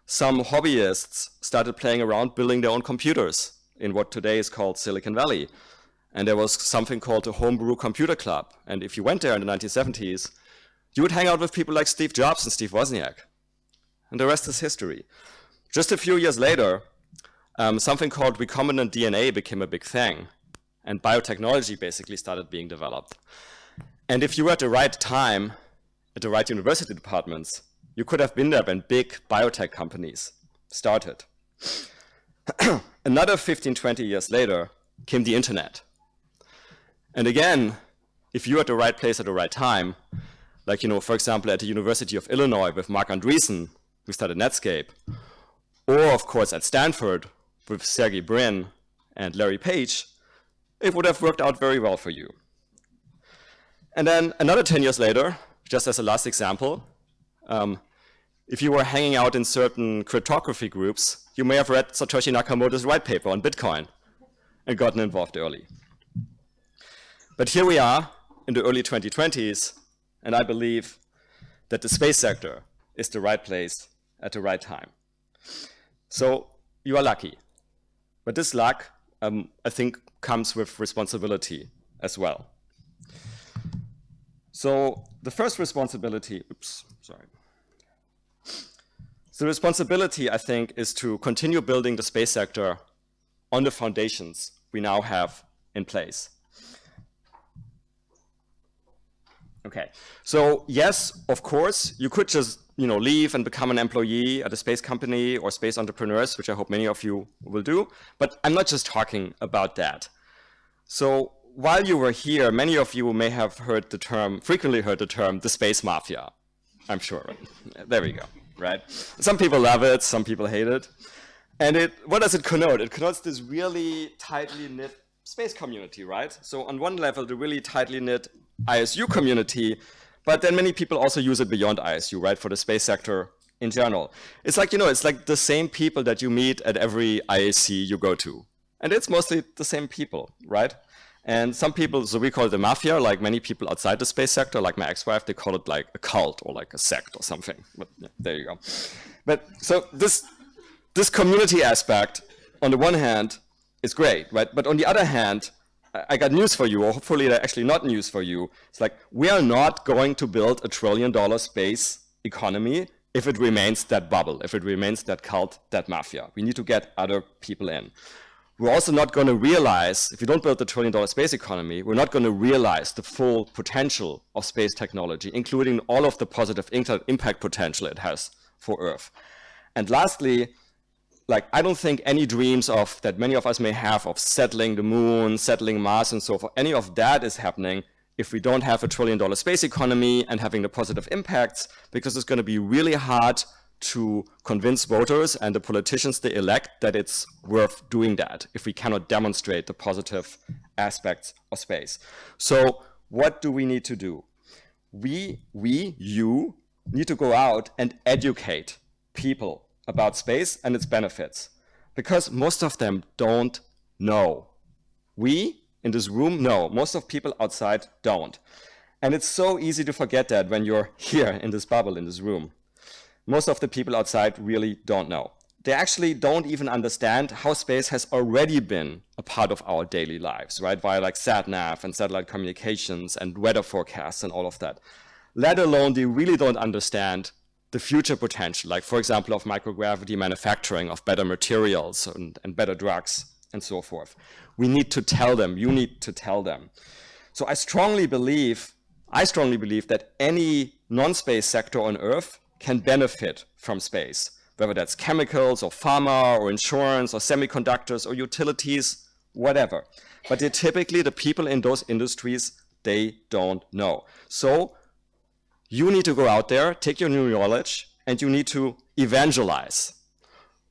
Speaker 6: some hobbyists started playing around building their own computers in what today is called Silicon Valley. And there was something called the Homebrew Computer Club. And if you went there in the 1970s, you would hang out with people like Steve Jobs and Steve Wozniak. And the rest is history. Just a few years later, something called recombinant DNA became a big thing. And biotechnology basically started being developed. And if you were at the right time, at the right university departments, you could have been there when big biotech companies started. Another 15, 20 years later came the internet. And again, if you're at the right place at the right time, like, for example, at the University of Illinois with Mark Andreessen, who started Netscape, or of course at Stanford with Sergey Brin and Larry Page, it would have worked out very well for you. And then another 10 years later, just as a last example, if you were hanging out in certain cryptography groups, you may have read Satoshi Nakamoto's white paper on Bitcoin and gotten involved early. But here we are in the early 2020s, and I believe that the space sector is the right place at the right time. So you are lucky. But this luck, I think, comes with responsibility as well. So the first responsibility, So the responsibility, I think, is to continue building the space sector on the foundations we now have in place. Okay, so yes, of course, you could just leave and become an employee at a space company or space entrepreneurs, which I hope many of you will do. But I'm not just talking about that. So while you were here, many of you may have frequently heard the term, the space mafia. I'm sure, right? There we go, right? Some people love it, some people hate it. And what does it connote? It connotes this really tightly knit space community, right? So on one level, the really tightly knit ISU community, but then many people also use it beyond ISU, right, for the space sector in general. It's like, it's like the same people that you meet at every IAC you go to. And it's mostly the same people, right? And some people, so we call it the mafia, like many people outside the space sector, like my ex-wife, they call it like a cult or like a sect or something. But yeah, there you go. But so this community aspect, on the one hand, is great, right? But on the other hand, I got news for you, or hopefully they're actually not news for you. It's like, we are not going to build $1 trillion space economy if it remains that bubble, if it remains that cult, that mafia. We need to get other people in. We're also not going to realize, if we don't build the $1 trillion space economy, we're not going to realize the full potential of space technology, including all of the positive impact potential it has for Earth. And lastly, like, I don't think any dreams of that many of us may have of settling the moon, settling Mars, and so forth, any of that is happening if we don't have $1 trillion space economy and having the positive impacts, because it's going to be really hard to convince voters and the politicians they elect that it's worth doing that if we cannot demonstrate the positive aspects of space. So what do we need to do? You need to go out and educate people about space and its benefits, because most of them don't know. We in this room know, most of people outside don't. And it's so easy to forget that when you're here in this bubble, in this room. Most of the people outside really don't know. They actually don't even understand how space has already been a part of our daily lives, right? Via like sat-nav and satellite communications and weather forecasts and all of that. Let alone they really don't understand the future potential, like for example of microgravity manufacturing, of better materials and better drugs and so forth. We need to tell them, you need to tell them. So I strongly believe that any non-space sector on Earth can benefit from space, whether that's chemicals or pharma or insurance or semiconductors or utilities, whatever. But they're typically the people in those industries, they don't know. So you need to go out there, take your new knowledge, and you need to evangelize.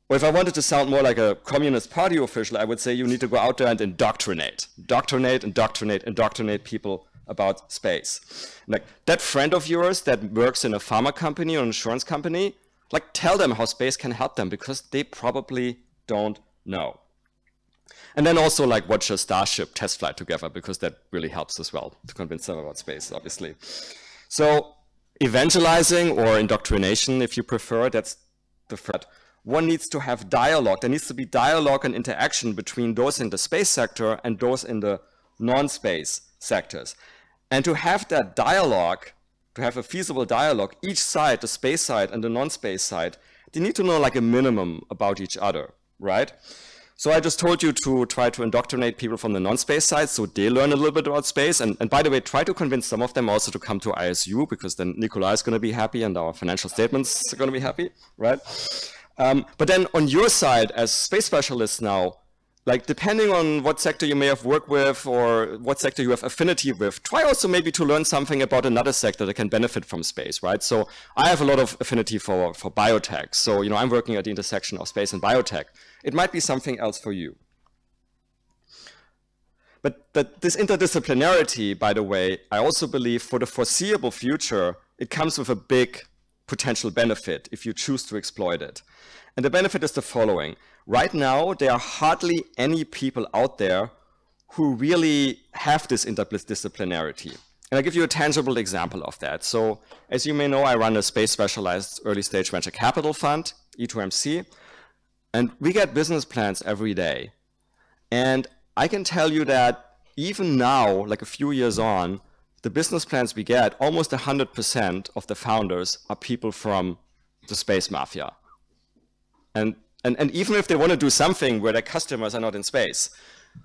Speaker 6: Or if I wanted to sound more like a Communist Party official, I would say you need to go out there and indoctrinate. Indoctrinate people about space. Like that friend of yours that works in a pharma company or an insurance company, like tell them how space can help them, because they probably don't know. And then also like watch a Starship test flight together, because that really helps as well to convince them about space, obviously. So evangelizing or indoctrination, if you prefer, that's the first. One needs to have dialogue. There needs to be dialogue and interaction between those in the space sector and those in the non-space sectors. And to have that dialogue, to have a feasible dialogue, each side, the space side and the non-space side, they need to know like a minimum about each other, right? So I just told you to try to indoctrinate people from the non-space side so they learn a little bit about space. And by the way, try to convince some of them also to come to ISU, because then Nikolai is going to be happy and our financial statements are going to be happy, right? But then on your side as space specialists now, like depending on what sector you may have worked with or what sector you have affinity with, try also maybe to learn something about another sector that can benefit from space, right? So I have a lot of affinity for biotech. So, you know, I'm working at the intersection of space and biotech. It might be something else for you. But this interdisciplinarity, by the way, I also believe for the foreseeable future, it comes with a big potential benefit if you choose to exploit it. And the benefit is the following. Right now, there are hardly any people out there who really have this interdisciplinarity. And I'll give you a tangible example of that. So as you may know, I run a space-specialized early-stage venture capital fund, E2MC, and we get business plans every day. And I can tell you that even now, like a few years on, the business plans we get, almost 100% of the founders are people from the space mafia. And even if they want to do something where their customers are not in space.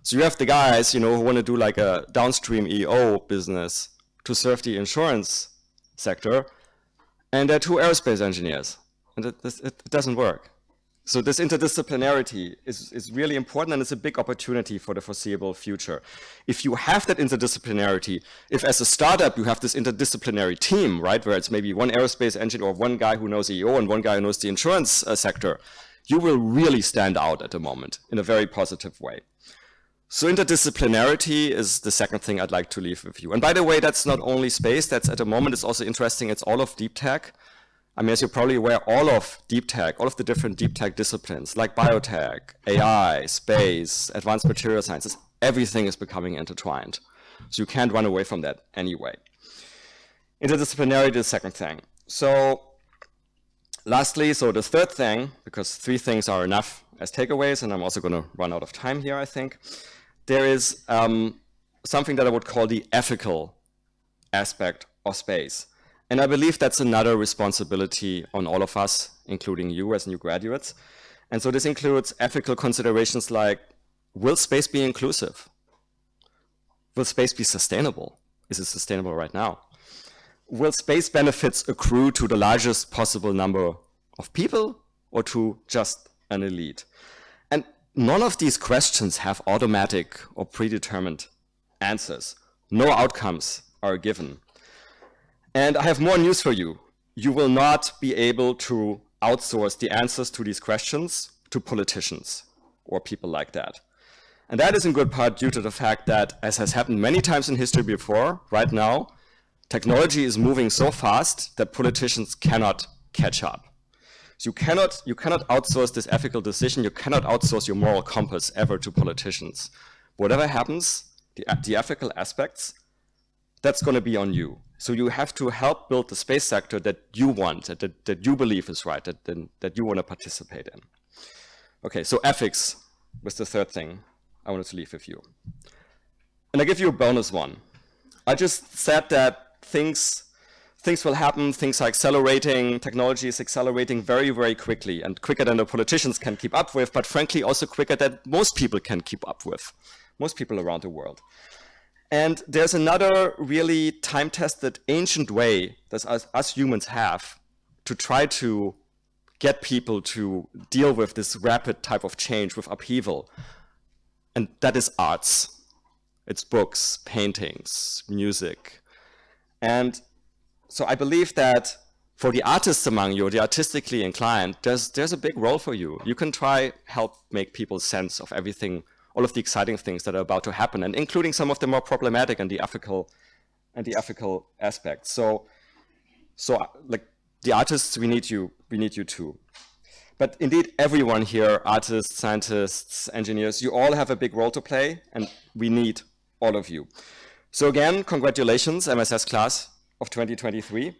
Speaker 6: So you have the guys, you know, who want to do like a downstream EO business to serve the insurance sector, and they're two aerospace engineers. And it doesn't work. So this interdisciplinarity is really important, and it's a big opportunity for the foreseeable future. If you have that interdisciplinarity, if as a startup you have this interdisciplinary team, right, where it's maybe one aerospace engineer or one guy who knows EO and one guy who knows the insurance sector, you will really stand out at the moment in a very positive way. So interdisciplinarity is the second thing I'd like to leave with you. And by the way, that's not only space, that's at the moment, it's also interesting, it's all of deep tech. I mean, as you're probably aware, all of deep tech, all of the different deep tech disciplines like biotech, AI, space, advanced material sciences, everything is becoming intertwined. So you can't run away from that anyway. Interdisciplinarity, the second thing. So lastly, so the third thing, because 3 things are enough as takeaways, and I'm also going to run out of time here, I think, there is something that I would call the ethical aspect of space. And I believe that's another responsibility on all of us, including you as new graduates. And so this includes ethical considerations like, will space be inclusive? Will space be sustainable? Is it sustainable right now? Will space benefits accrue to the largest possible number of people or to just an elite? And none of these questions have automatic or predetermined answers. No outcomes are given. And I have more news for you. You will not be able to outsource the answers to these questions to politicians or people like that. And that is in good part due to the fact that, as has happened many times in history before, right now, technology is moving so fast that politicians cannot catch up. So you cannot outsource this ethical decision. You cannot outsource your moral compass ever to politicians. Whatever happens, the ethical aspects, that's going to be on you. So you have to help build the space sector that you want, that you believe is right, that you want to participate in. Okay, so ethics was the third thing I wanted to leave with you. And I give you a bonus one. I just said that things will happen, things are accelerating, technology is accelerating very, very quickly, and quicker than the politicians can keep up with, but frankly also quicker than most people can keep up with, most people around the world. And there's another really time-tested ancient way that us humans have to try to get people to deal with this rapid type of change, with upheaval, and that is arts. It's books, paintings, music. And so I believe that for the artists among you, the artistically inclined, there's a big role for you. You can try help make people sense of everything, all of the exciting things that are about to happen, and including some of the more problematic and the ethical aspects. So like the artists, we need you too. But indeed, everyone here, artists, scientists, engineers, you all have a big role to play, and we need all of you. So again, congratulations, MSS class of 2023.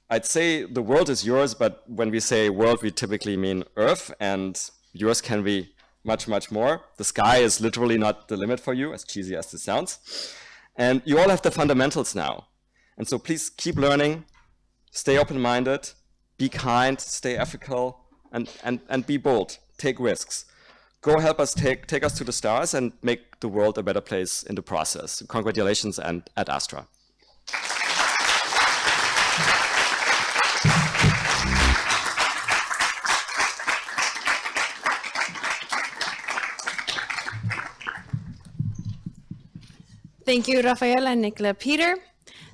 Speaker 6: I'd say the world is yours, but when we say world, we typically mean Earth, and yours can be much, much more. The sky is literally not the limit for you, as cheesy as this sounds. And you all have the fundamentals now. And so please keep learning, stay open-minded, be kind, stay ethical, and be bold, take risks. Go help us take us to the stars and make the world a better place in the process. Congratulations, and ad Astra.
Speaker 1: Thank you, Rafael and Nicola Peter.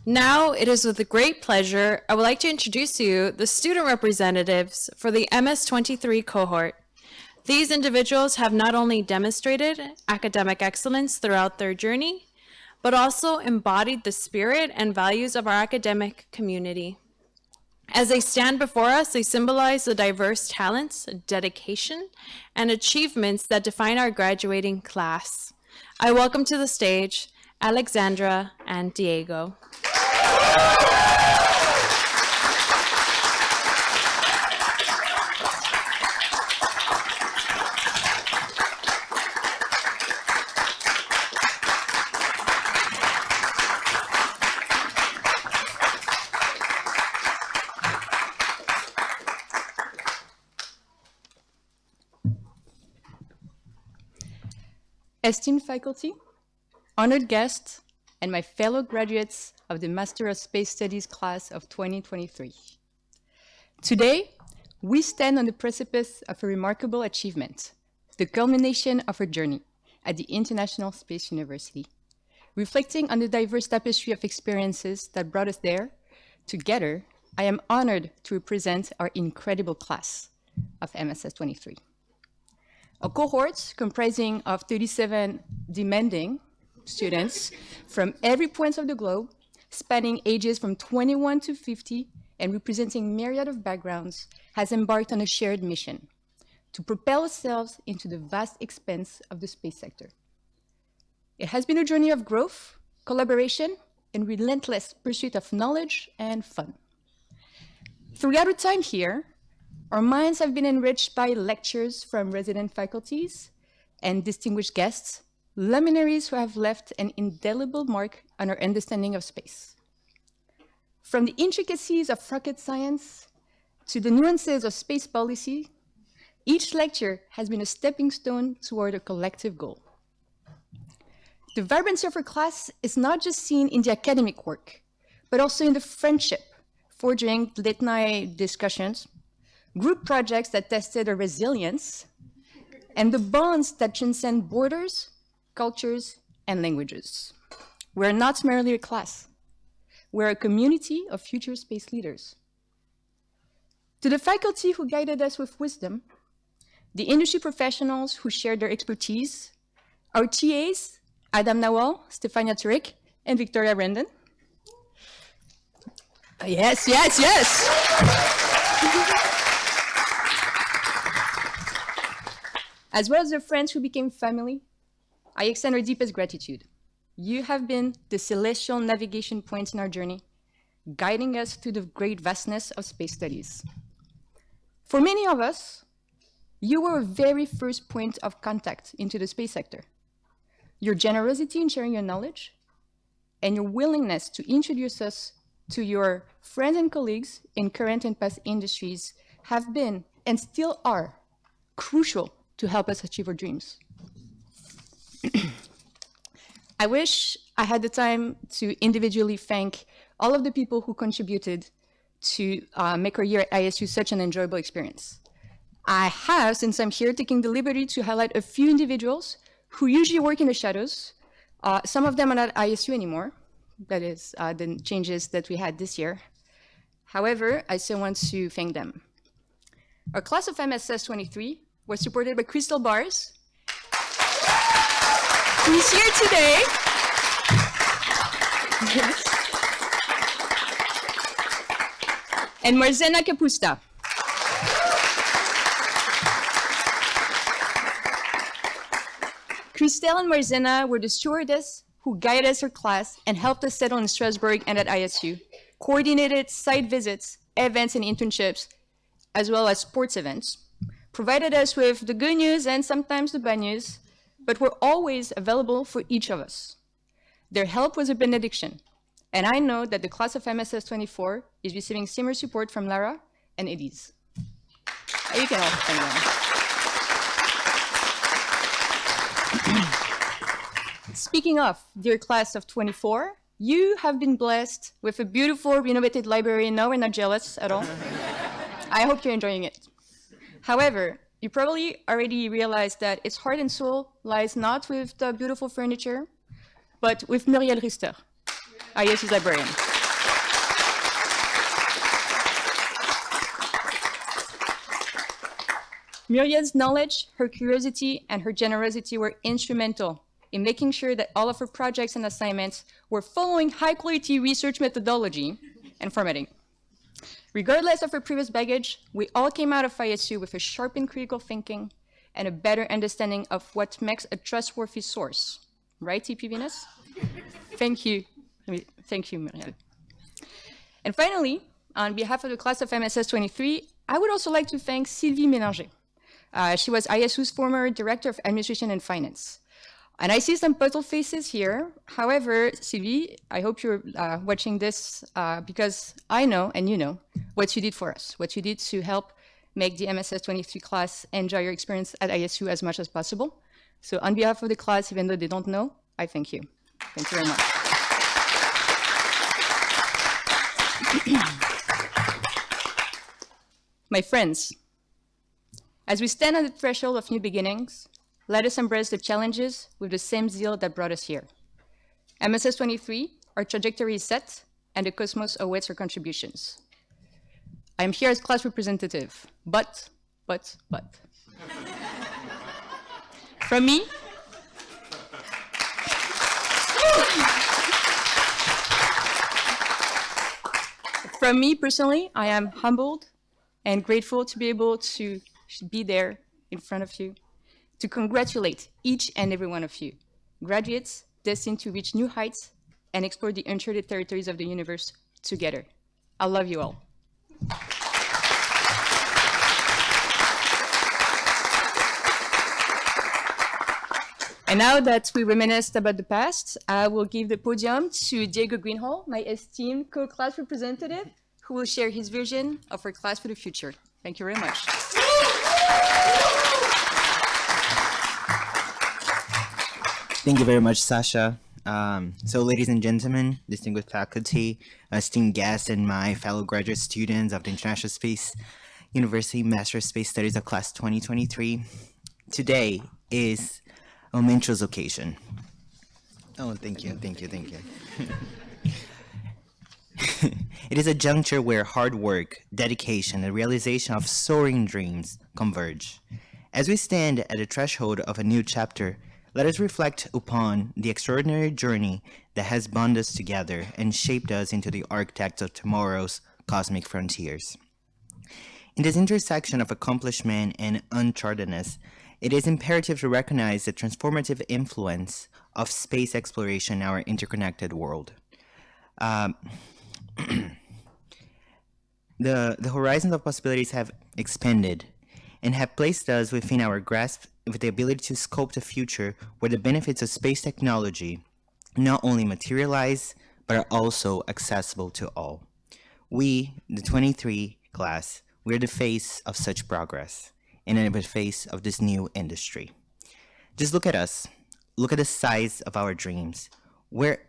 Speaker 1: Now it is with a great pleasure I would like to introduce to you the student representatives for the MS23 cohort. These individuals have not only demonstrated academic excellence throughout their journey, but also embodied the spirit and values of our academic community. As they stand before us, they symbolize the diverse talents, dedication, and achievements that define our graduating class. I welcome to the stage Alexandra and Diego.
Speaker 7: Esteemed faculty, honored guests, and my fellow graduates of the Master of Space Studies class of 2023. Today, we stand on the precipice of a remarkable achievement, the culmination of our journey at the International Space University. Reflecting on the diverse tapestry of experiences that brought us there, together, I am honored to represent our incredible class of MSS23. A cohort comprising of 37 demanding students from every point of the globe, spanning ages from 21 to 50 and representing myriad of backgrounds, has embarked on a shared mission to propel ourselves into the vast expanse of the space sector. It has been a journey of growth, collaboration, and relentless pursuit of knowledge and fun. Throughout our time here, our minds have been enriched by lectures from resident faculties and distinguished guests, luminaries who have left an indelible mark on our understanding of space. From the intricacies of rocket science to the nuances of space policy, each lecture has been a stepping stone toward a collective goal. The vibrancy of our class is not just seen in the academic work, but also in the friendship forged during late-night discussions, group projects that tested our resilience, and the bonds that transcend borders, cultures, and languages. We're not merely a class. We're a community of future space leaders. To the faculty who guided us with wisdom, the industry professionals who shared their expertise, our TAs, Adam Nawal, Stefania Turek, and Victoria Rendon. Yes, yes, yes! As well as the friends who became family, I extend our deepest gratitude. You have been the celestial navigation points in our journey, guiding us through the great vastness of space studies. For many of us, you were a very first point of contact into the space sector. Your generosity in sharing your knowledge and your willingness to introduce us to your friends and colleagues in current and past industries have been and still are crucial to help us achieve our dreams. I wish I had the time to individually thank all of the people who contributed to make our year at ISU such an enjoyable experience. I have, since I'm here, taken the liberty to highlight a few individuals who usually work in the shadows. Some of them are not at ISU anymore. That is the changes that we had this year. However, I still want to thank them. Our class of MSS23 was supported by Crystal Bars, who's here today. And Marzena Kapusta. Christelle and Marzena were the stewardess who guided us our class and helped us settle in Strasbourg and at ISU, coordinated site visits, events and internships, as well as sports events, provided us with the good news and sometimes the bad news, but were always available for each of us. Their help was a benediction, and I know that the class of MSS24 is receiving similar support from Lara and Elise. You can all thank them. Speaking of, dear class of 24, you have been blessed with a beautiful renovated library. No, we're not jealous at all. I hope you're enjoying it. However, you probably already realized that its heart and soul lies not with the beautiful furniture, but with Muriel Rister, ISU's librarian. Muriel's knowledge, her curiosity, and her generosity were instrumental in making sure that all of her projects and assignments were following high-quality research methodology and formatting. Regardless of her previous baggage, we all came out of ISU with a sharpened critical thinking and a better understanding of what makes a trustworthy source. Right, TP Venus? Thank you. Thank you, Muriel. And finally, on behalf of the class of MSS23, I would also like to thank Sylvie Mélanger. She was ISU's former Director of Administration and Finance. And I see some puzzled faces here. However, Sylvie, I hope you're watching this because I know, and you know, what you did for us, what you did to help make the MSS23 class enjoy your experience at ISU as much as possible. So on behalf of the class, even though they don't know, I thank you. Thank you very much. My friends, as we stand on the threshold of new beginnings, let us embrace the challenges with the same zeal that brought us here. MSS23, our trajectory is set, and the cosmos awaits our contributions. I am here as class representative, but. From me, personally, I am humbled and grateful to be able to be there in front of you to congratulate each and every one of you, graduates destined to reach new heights and explore the uncharted territories of the universe together. I love you all. And now that we reminisced about the past, I will give the podium to Diego Greenhall, my esteemed co-class representative, who will share his vision of our class for the future. Thank you very much.
Speaker 8: Thank you very much, Sasha. So, ladies and gentlemen, distinguished faculty, esteemed guests, and my fellow graduate students of the International Space University Master of Space Studies of Class 2023, today is a momentous occasion. Oh, thank you. It is a juncture where hard work, dedication, and the realization of soaring dreams converge. As we stand at the threshold of a new chapter, let us reflect upon the extraordinary journey that has bound us together and shaped us into the architects of tomorrow's cosmic frontiers. In this intersection of accomplishment and unchartedness, it is imperative to recognize the transformative influence of space exploration in our interconnected world. The horizons of possibilities have expanded and have placed us within our grasp with the ability to sculpt a future where the benefits of space technology not only materialize, but are also accessible to all. We, the 23 class, we're the face of such progress and in the face of this new industry. Just look at us. Look at the size of our dreams. Where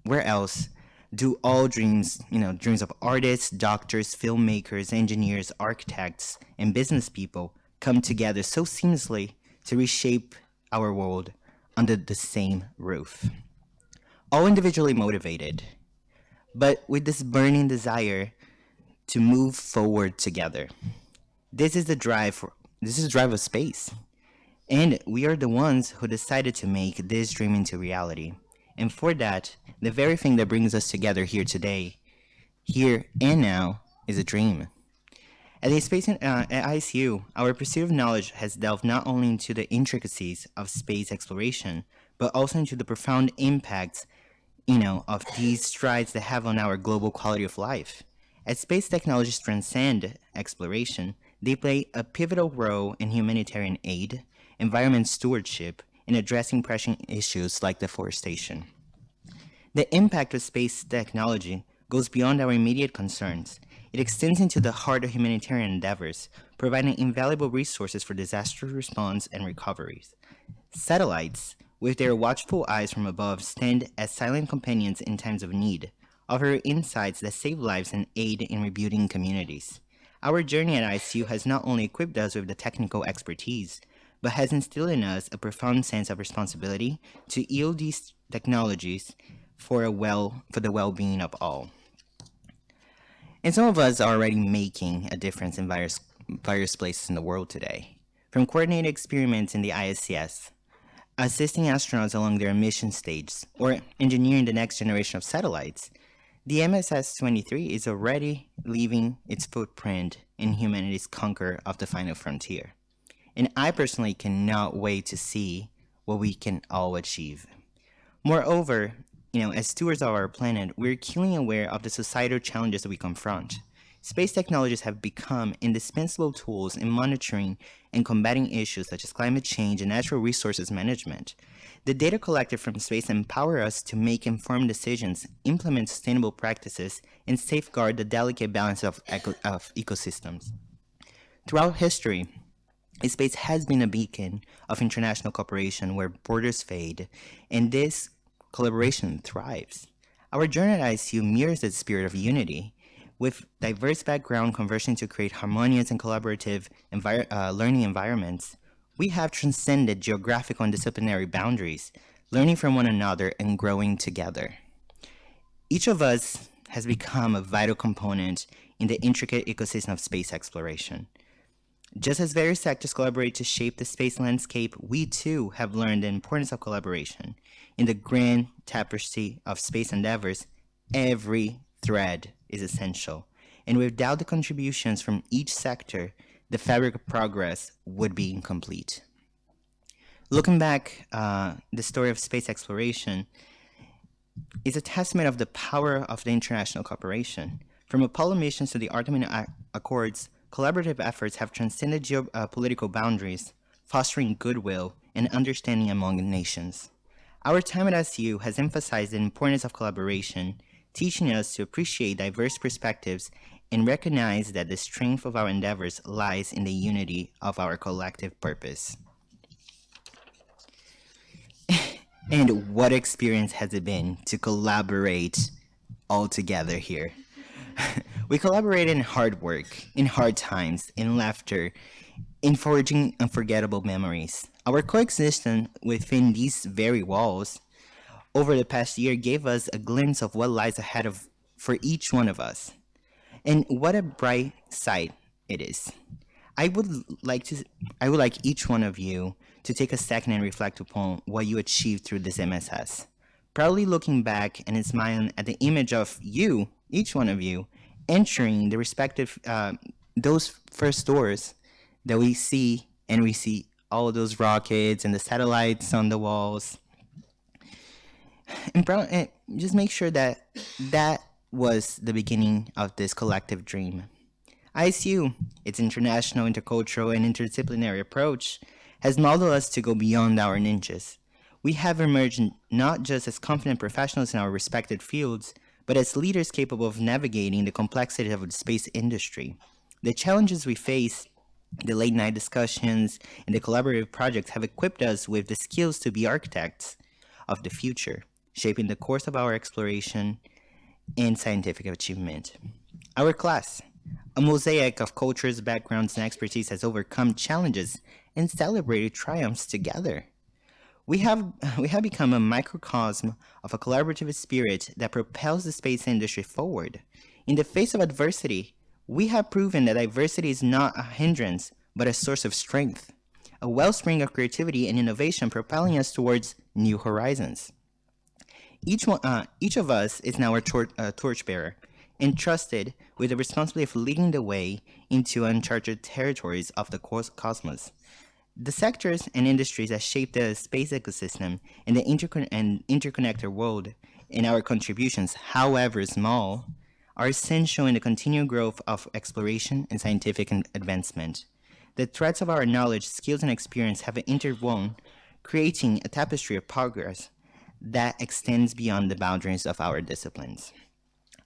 Speaker 8: else do all dreams, dreams of artists, doctors, filmmakers, engineers, architects, and business people come together so seamlessly to reshape our world under the same roof? All individually motivated, but with this burning desire to move forward together. This is the drive of space. And we are the ones who decided to make this dream into reality. And for that, the very thing that brings us together here today, here and now, is a dream. At ISU, our pursuit of knowledge has delved not only into the intricacies of space exploration, but also into the profound impacts, of these strides that have on our global quality of life. As space technologies transcend exploration, they play a pivotal role in humanitarian aid, environment stewardship, and addressing pressing issues like deforestation. The impact of space technology goes beyond our immediate concerns. It extends into the heart of humanitarian endeavors, providing invaluable resources for disaster response and recoveries. Satellites, with their watchful eyes from above, stand as silent companions in times of need, offering insights that save lives and aid in rebuilding communities. Our journey at ISU has not only equipped us with the technical expertise, but has instilled in us a profound sense of responsibility to yield these technologies for the well-being of all. And some of us are already making a difference in various places in the world today. From coordinated experiments in the ISS, assisting astronauts along their mission stages, or engineering the next generation of satellites, the MSS23 is already leaving its footprint in humanity's conquer of the final frontier. And I personally cannot wait to see what we can all achieve. Moreover, as stewards of our planet, we're keenly aware of the societal challenges that we confront. Space technologies have become indispensable tools in monitoring and combating issues such as climate change and natural resources management. The data collected from space empower us to make informed decisions, implement sustainable practices, and safeguard the delicate balance of ecosystems. Throughout history, space has been a beacon of international cooperation where borders fade, and this collaboration thrives. Our journey at ISU mirrors that spirit of unity, with diverse background converging to create harmonious and collaborative learning environments. We have transcended geographical and disciplinary boundaries, learning from one another and growing together. Each of us has become a vital component in the intricate ecosystem of space exploration. Just as various sectors collaborate to shape the space landscape, we too have learned the importance of collaboration. In the grand tapestry of space endeavors, every thread is essential, and without the contributions from each sector, the fabric of progress would be incomplete. Looking back, the story of space exploration is a testament of the power of the international cooperation. From Apollo missions to the Artemis Accords, collaborative efforts have transcended geopolitical boundaries, fostering goodwill and understanding among nations. Our time at SU has emphasized the importance of collaboration, teaching us to appreciate diverse perspectives and recognize that the strength of our endeavors lies in the unity of our collective purpose. And what experience has it been to collaborate all together here? We collaborated in hard work, in hard times, in laughter, in forging unforgettable memories. Our coexistence within these very walls over the past year gave us a glimpse of what lies ahead for each one of us. And what a bright sight it is. I would like each one of you to take a second and reflect upon what you achieved through this MSS. Proudly looking back and smiling at the image of you, each one of you, entering the respective those first doors that we see, and we see all of those rockets and the satellites on the walls. And just make sure that that was the beginning of this collective dream. ISU, its international, intercultural, and interdisciplinary approach, has modeled us to go beyond our niches. We have emerged not just as confident professionals in our respected fields, but as leaders capable of navigating the complexity of the space industry. The challenges we face, the late night discussions, and the collaborative projects have equipped us with the skills to be architects of the future, shaping the course of our exploration and scientific achievement. Our class, a mosaic of cultures, backgrounds, and expertise, has overcome challenges and celebrated triumphs together. We have become a microcosm of a collaborative spirit that propels the space industry forward. In the face of adversity, we have proven that diversity is not a hindrance, but a source of strength, a wellspring of creativity and innovation propelling us towards new horizons. Each of us is now a torchbearer, entrusted with the responsibility of leading the way into uncharted territories of the cosmos. The sectors and industries that shape the space ecosystem and the interconnected world, and our contributions, however small, are essential in the continued growth of exploration and scientific advancement. The threads of our knowledge, skills, and experience have interwoven, creating a tapestry of progress that extends beyond the boundaries of our disciplines.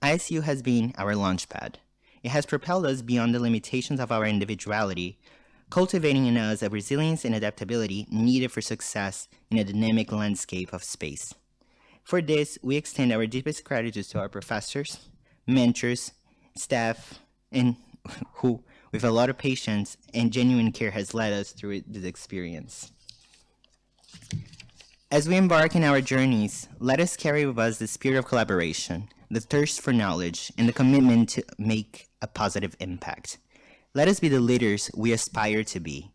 Speaker 8: ISU has been our launchpad. It has propelled us beyond the limitations of our individuality, cultivating in us a resilience and adaptability needed for success in a dynamic landscape of space. For this, we extend our deepest gratitude to our professors, mentors, staff, and who, with a lot of patience and genuine care, has led us through this experience. As we embark in our journeys, let us carry with us the spirit of collaboration, the thirst for knowledge, and the commitment to make a positive impact. Let us be the leaders we aspire to be,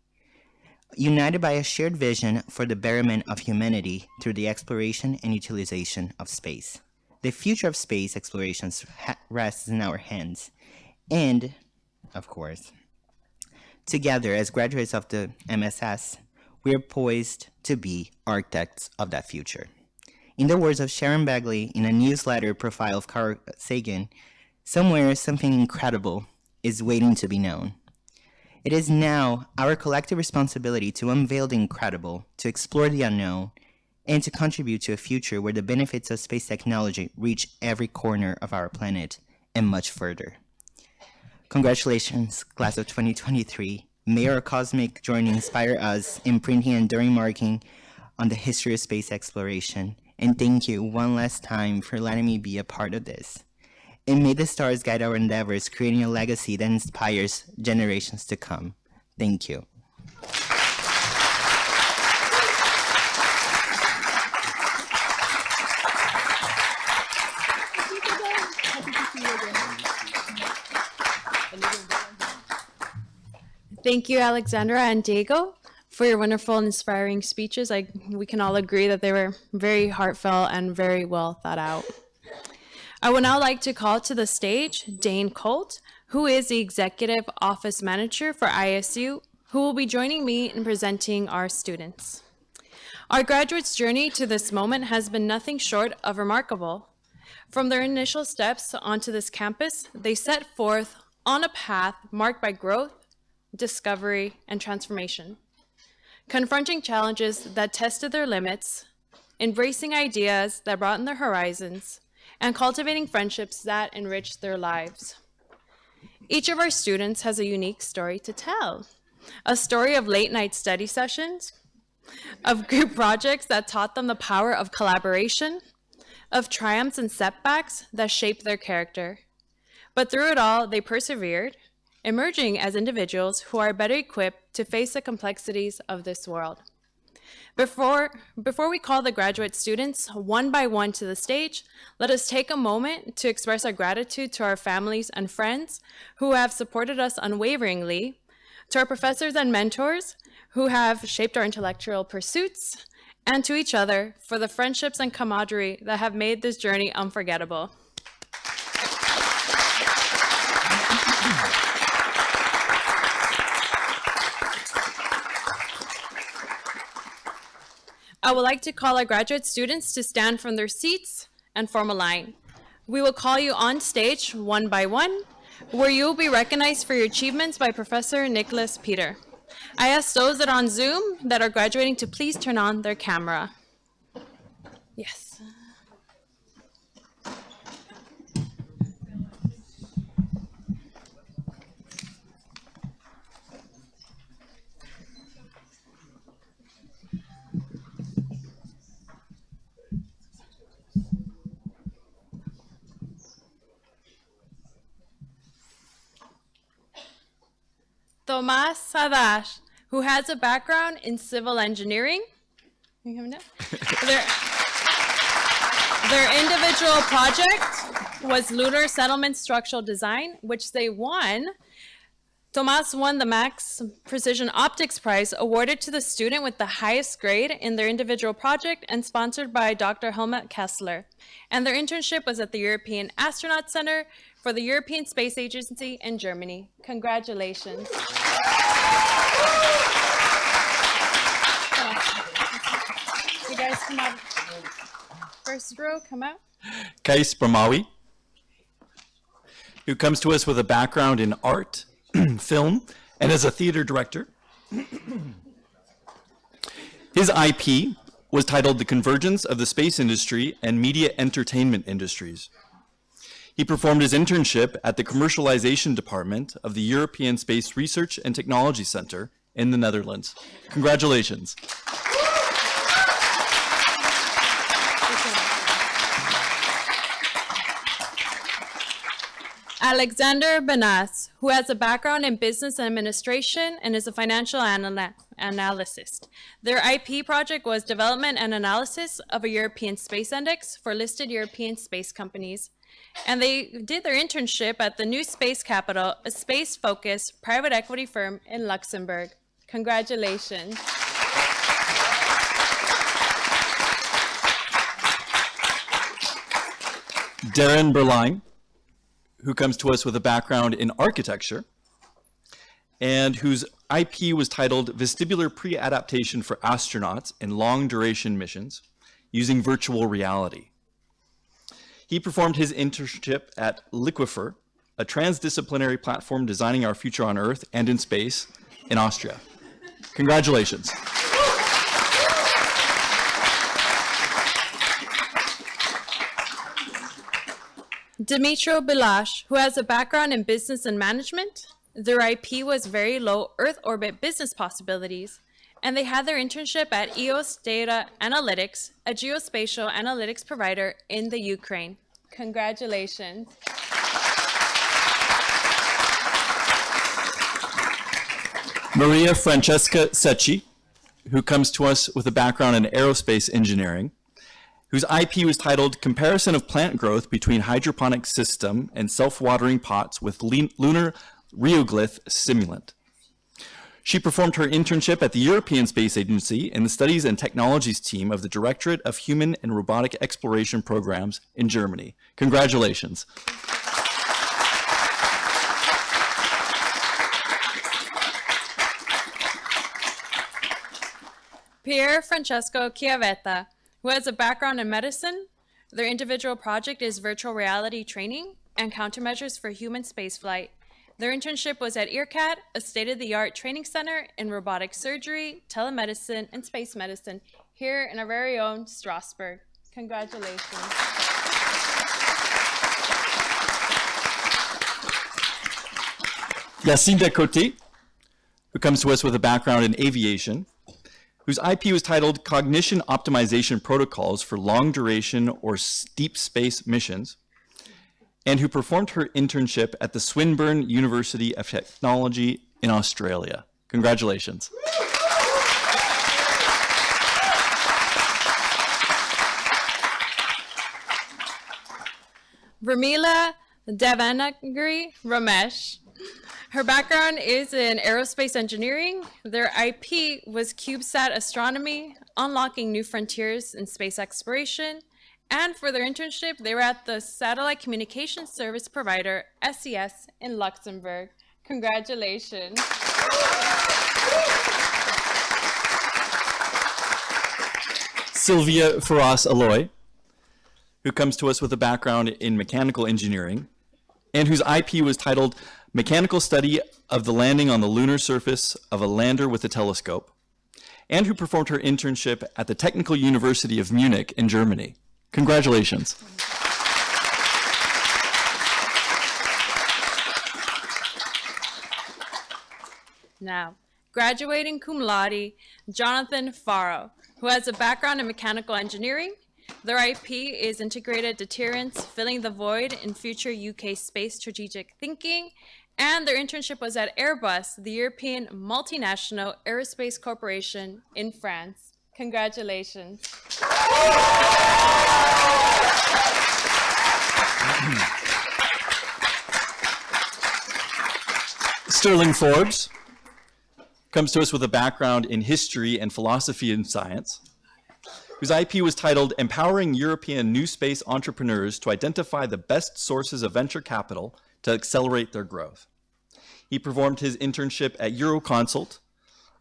Speaker 8: united by a shared vision for the betterment of humanity through the exploration and utilization of space. The future of space explorations rests in our hands, and, of course, together as graduates of the MSS, we are poised to be architects of that future. In the words of Sharon Bagley in a newsletter profile of Carl Sagan, somewhere something incredible is waiting to be known. It is now our collective responsibility to unveil the incredible, to explore the unknown, and to contribute to a future where the benefits of space technology reach every corner of our planet and much further. Congratulations, class of 2023. May our cosmic journey inspire us, imprinting and enduring marking on the history of space exploration. And thank you one last time for letting me be a part of this. And may the stars guide our endeavors, creating a legacy that inspires generations to come. Thank you.
Speaker 1: Thank you, Alexandra and Diego, for your wonderful and inspiring speeches. We can all agree that they were very heartfelt and very well thought out. I would now like to call to the stage Dane Colt, who is the Executive Office Manager for ISU, who will be joining me in presenting our students. Our graduates' journey to this moment has been nothing short of remarkable. From their initial steps onto this campus, they set forth on a path marked by growth, discovery, and transformation, confronting challenges that tested their limits, embracing ideas that broadened their horizons, and cultivating friendships that enriched their lives. Each of our students has a unique story to tell, a story of late-night study sessions, of group projects that taught them the power of collaboration, of triumphs and setbacks that shaped their character. But through it all, they persevered, emerging as individuals who are better equipped to face the complexities of this world. Before we call the graduate students one by one to the stage, let us take a moment to express our gratitude to our families and friends who have supported us unwaveringly, to our professors and mentors who have shaped our intellectual pursuits, and to each other for the friendships and camaraderie that have made this journey unforgettable. I would like to call our graduate students to stand from their seats and form a line. We will call you on stage one by one, where you will be recognized for your achievements by Professor Nicholas Peter. I ask those that are on Zoom that are graduating to please turn on their camera. Yes. Tomas Sadash, who has a background in civil engineering. Their individual project was Lunar Settlement Structural Design, which they won. Tomas won the Max Precision Optics Prize, awarded to the student with the highest grade in their individual project and sponsored by Dr. Helmut Kessler. And their internship was at the European Astronaut Center for the European Space Agency in Germany. Congratulations. You guys come out. First row, come out.
Speaker 9: Kais Brahmawi, who comes to us with a background in art, film, and as a theater director. His IP was titled The Convergence of the Space Industry and Media Entertainment Industries. He performed his internship at the Commercialization Department of the European Space Research and Technology Center in the Netherlands. Congratulations.
Speaker 1: Alexander Benas, who has a background in business administration and is a financial analyst. Their IP project was development and analysis of a European space index for listed European space companies. And they did their internship at the New Space Capital, a space-focused private equity firm in Luxembourg. Congratulations.
Speaker 9: Darren Berline, who comes to us with a background in architecture and whose IP was titled Vestibular Pre-Adaptation for Astronauts in Long-Duration Missions Using Virtual Reality. He performed his internship at Liquifer, a transdisciplinary platform designing our future on Earth and in space in Austria. Congratulations.
Speaker 1: Dimitro Bilash, who has a background in business and management. Their IP was very low Earth orbit business possibilities, and they had their internship at EOS Data Analytics, a geospatial analytics provider in the Ukraine. Congratulations.
Speaker 9: Maria Francesca Secchi, who comes to us with a background in aerospace engineering, whose IP was titled Comparison of Plant Growth Between Hydroponic System and Self-Watering Pots with Lunar Rheoglyph Simulant. She performed her internship at the European Space Agency in the Studies and Technologies team of the Directorate of Human and Robotic Exploration Programs in Germany. Congratulations.
Speaker 1: Pier Francesco Chiavetta, who has a background in medicine. Their individual project is virtual reality training and countermeasures for human spaceflight. Their internship was at EARCAT, a state-of-the-art training center in robotic surgery, telemedicine, and space medicine here in our very own Strasbourg. Congratulations.
Speaker 9: Yacinda Cote, who comes to us with a background in aviation, whose IP was titled Cognition Optimization Protocols for Long Duration or Deep Space Missions, and who performed her internship at the Swinburne University of Technology in Australia. Congratulations.
Speaker 1: Vermila Devanagari Ramesh. Her background is in aerospace engineering. Their IP was CubeSat astronomy, unlocking new frontiers in space exploration. And for their internship, they were at the satellite communication service provider, SES, in Luxembourg. Congratulations.
Speaker 9: Sylvia Faras Aloy, who comes to us with a background in mechanical engineering, and whose IP was titled Mechanical Study of the Landing on the Lunar Surface of a Lander with a Telescope, and who performed her internship at the Technical University of Munich in Germany. Congratulations.
Speaker 1: Now, graduating cum laude, Jonathan Faro, who has a background in mechanical engineering. Their IP is integrated deterrence, filling the void in future UK space strategic thinking. And their internship was at Airbus, the European multinational aerospace corporation in France. Congratulations.
Speaker 9: Sterling Forbes comes to us with a background in history and philosophy and science, whose IP was titled Empowering European New Space Entrepreneurs to Identify the Best Sources of Venture Capital to Accelerate Their Growth. He performed his internship at Euroconsult,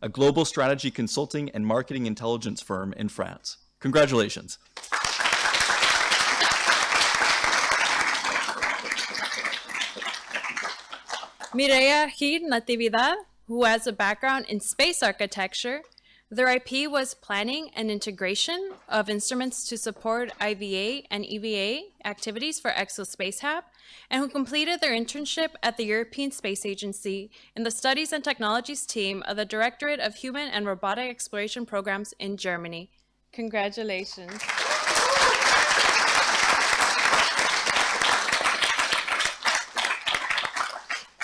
Speaker 9: a global strategy consulting and marketing intelligence firm in France. Congratulations.
Speaker 1: Mireya Gil Natividad, who has a background in space architecture. Their IP was planning and integration of instruments to support IVA and EVA activities for ExoSpaceHab, and who completed their internship at the European Space Agency in the Studies and Technologies team of the Directorate of Human and Robotic Exploration Programs in Germany. Congratulations.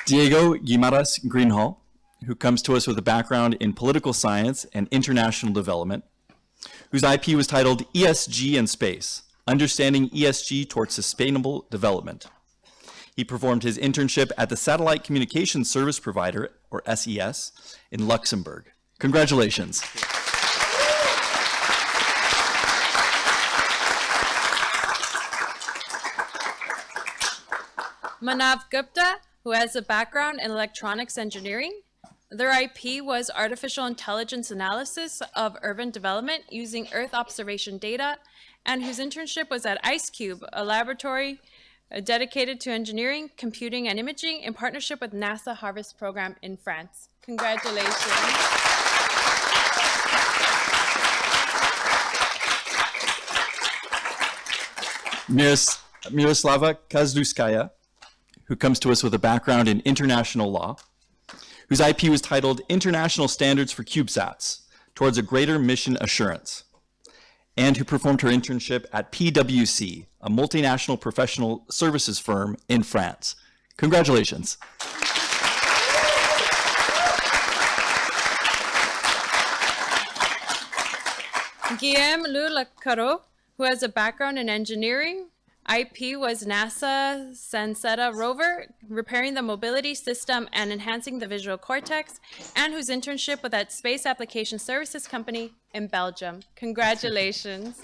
Speaker 9: Diego Guimaras Greenhall, who comes to us with a background in political science and international development, whose IP was titled ESG in Space, Understanding ESG Towards Sustainable Development. He performed his internship at the Satellite Communications Service Provider, or SES, in Luxembourg. Congratulations.
Speaker 1: Manav Gupta, who has a background in electronics engineering. Their IP was artificial intelligence analysis of urban development using Earth observation data, and whose internship was at IceCube, a laboratory dedicated to engineering, computing, and imaging in partnership with NASA Harvest Program in France. Congratulations.
Speaker 9: Miroslava Kazluskaya, who comes to us with a background in international law, whose IP was titled International Standards for CubeSats Towards a Greater Mission Assurance, and who performed her internship at PwC, a multinational professional services firm in France. Congratulations.
Speaker 1: Guillaume Lulacaro, who has a background in engineering. IP was NASA Sansetta rover, repairing the mobility system and enhancing the visual cortex, and whose internship was at Space Application Services Company in Belgium. Congratulations.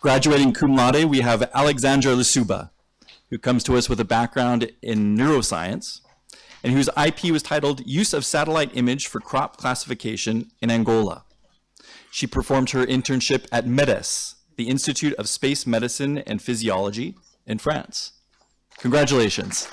Speaker 9: Graduating cum laude, we have Alexandra Lasuba, who comes to us with a background in neuroscience, and whose IP was titled Use of Satellite Image for Crop Classification in Angola. She performed her internship at MEDES, the Institute of Space Medicine and Physiology in France. Congratulations.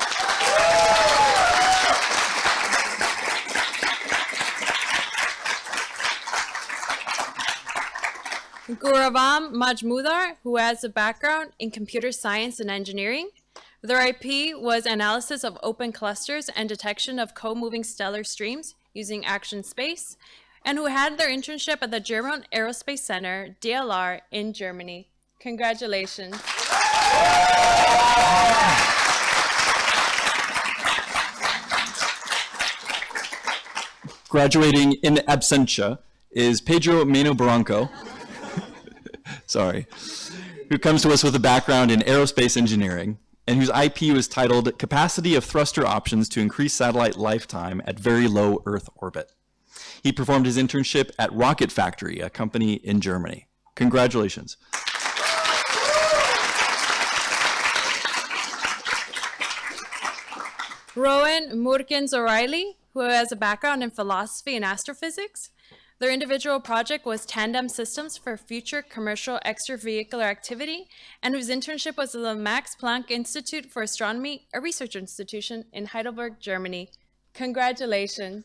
Speaker 1: Gauravam Majmudar, who has a background in computer science and engineering. Their IP was analysis of open clusters and detection of co-moving stellar streams using action space, and who had their internship at the German Aerospace Center, DLR, in Germany. Congratulations.
Speaker 9: Graduating in absentia is Pedro Meno Barranco, sorry, who comes to us with a background in aerospace engineering, and whose IP was titled Capacity of Thruster Options to Increase Satellite Lifetime at Very Low Earth Orbit. He performed his internship at Rocket Factory, a company in Germany. Congratulations.
Speaker 1: Rowan Murkins O'Reilly, who has a background in philosophy and astrophysics. Their individual project was Tandem Systems for Future Commercial Extravehicular Activity, and whose internship was at the Max Planck Institute for Astronomy, a research institution in Heidelberg, Germany. Congratulations.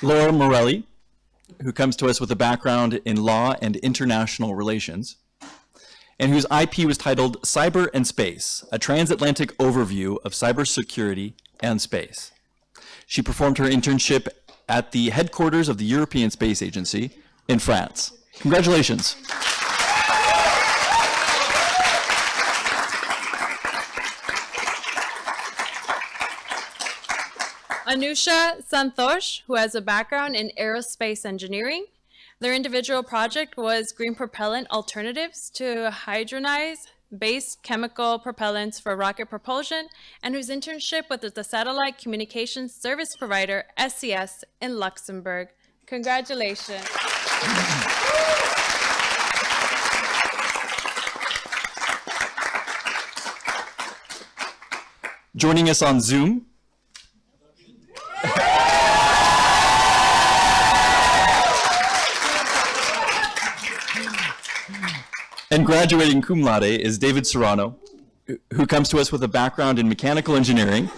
Speaker 9: Laura Morelli, who comes to us with a background in law and international relations, and whose IP was titled Cyber and Space, a transatlantic overview of cybersecurity and space. She performed her internship at the headquarters of the European Space Agency in France. Congratulations.
Speaker 1: Anusha Santosh, who has a background in aerospace engineering. Their individual project was green propellant alternatives to hydrogenized-based chemical propellants for rocket propulsion, and whose internship was with the satellite communications service provider SES in Luxembourg. Congratulations.
Speaker 9: Joining us on Zoom, and graduating cum laude is David Serrano, who comes to us with a background in mechanical engineering,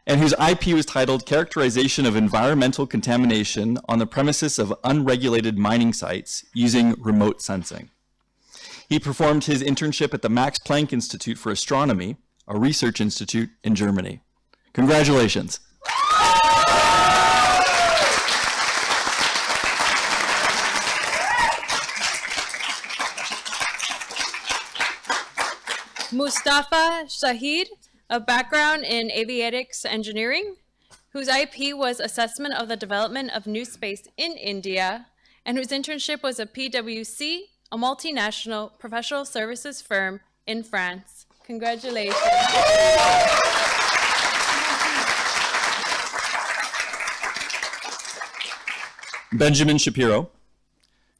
Speaker 9: and whose IP was titled Characterization of Environmental Contamination on the Premises of Unregulated Mining Sites Using Remote Sensing. He performed his internship at the Max Planck Institute for Astronomy, a research institute in Germany. Congratulations.
Speaker 1: Mustafa Shahid, a background in avionics engineering, whose IP was assessment of the development of new space in India, and whose internship was at PwC, a multinational professional services firm in France. Congratulations.
Speaker 9: Benjamin Shapiro,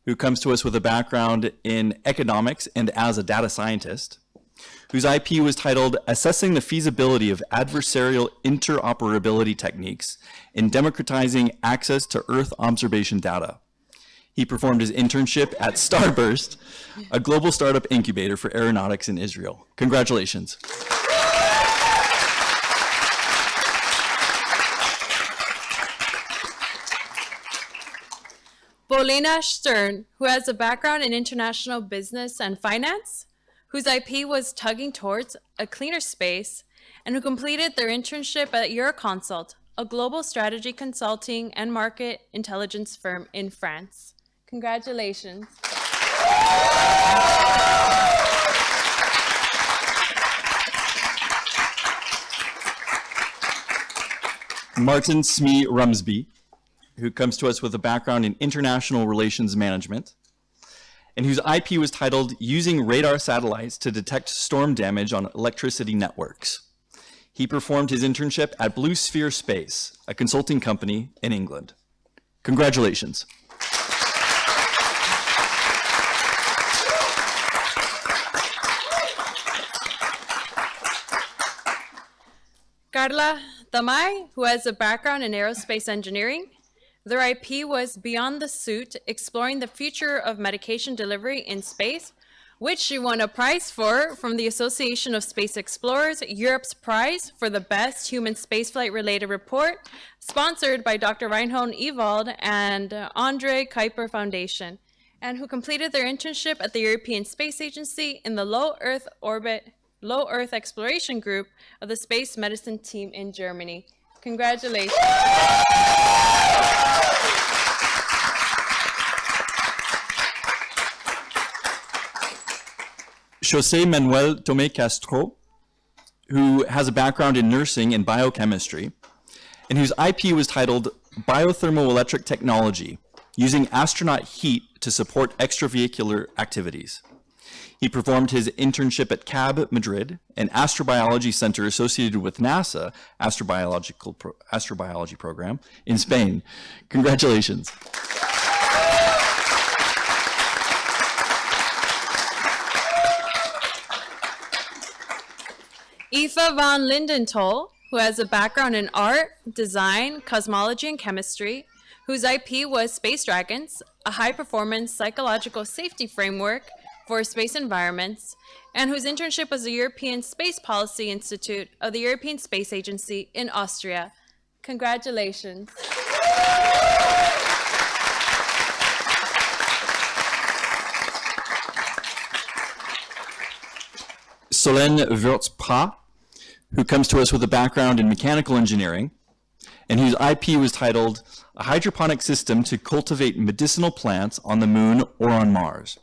Speaker 9: who comes to us with a background in economics and as a data scientist, whose IP was titled Assessing the Feasibility of Adversarial Interoperability Techniques in Democratizing Access to Earth Observation Data. He performed his internship at Starburst, a global startup incubator for aeronautics in Israel. Congratulations.
Speaker 1: Bolena Stern, who has a background in international business and finance, whose IP was tugging towards a cleaner space, and who completed their internship at Euroconsult, a global strategy consulting and market intelligence firm in France. Congratulations.
Speaker 9: Martin Smee Rumsby, who comes to us with a background in international relations management, and whose IP was titled Using Radar Satellites to Detect Storm Damage on Electricity Networks. He performed his internship at Blue Sphere Space, a consulting company in England. Congratulations.
Speaker 1: Carla Tamay, who has a background in aerospace engineering. Their IP was Beyond the Suit, Exploring the Future of Medication Delivery in Space, which she won a prize for from the Association of Space Explorers, Europe's prize for the best human spaceflight related report, sponsored by Dr. Reinhold Ewald and Andre Kuiper Foundation, and who completed their internship at the European Space Agency in the Low Earth Exploration Group of the Space Medicine Team in Germany. Congratulations.
Speaker 9: José Manuel Tomé Castro, who has a background in nursing and biochemistry, and whose IP was titled Biothermoelectric Technology, using astronaut heat to support extravehicular activities. He performed his internship at CAB Madrid, an astrobiology center associated with NASA astrobiology program in Spain. Congratulations.
Speaker 1: Aoife van Lindentol, who has a background in art, design, cosmology, and chemistry, whose IP was Space Dragons, a high-performance psychological safety framework for space environments, and whose internship was the European Space Policy Institute of the European Space Agency in Austria. Congratulations.
Speaker 9: Solène Wurtz-Pra, who comes to us with a background in mechanical engineering, and whose IP was titled A Hydroponic System to Cultivate Medicinal Plants on the Moon or on Mars.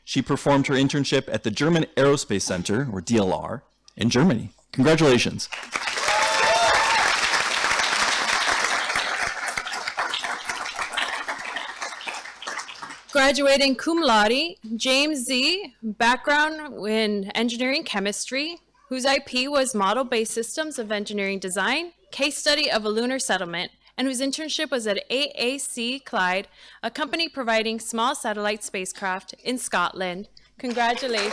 Speaker 9: She performed her internship at the German Aerospace Center, or DLR, in Germany. Congratulations.
Speaker 1: Graduating cum laude, James Z., background in engineering chemistry, whose IP was Model-Based Systems of Engineering Design, case study of a lunar settlement, and whose internship was at AAC Clyde, a company providing small satellite spacecraft in Scotland. Congratulations.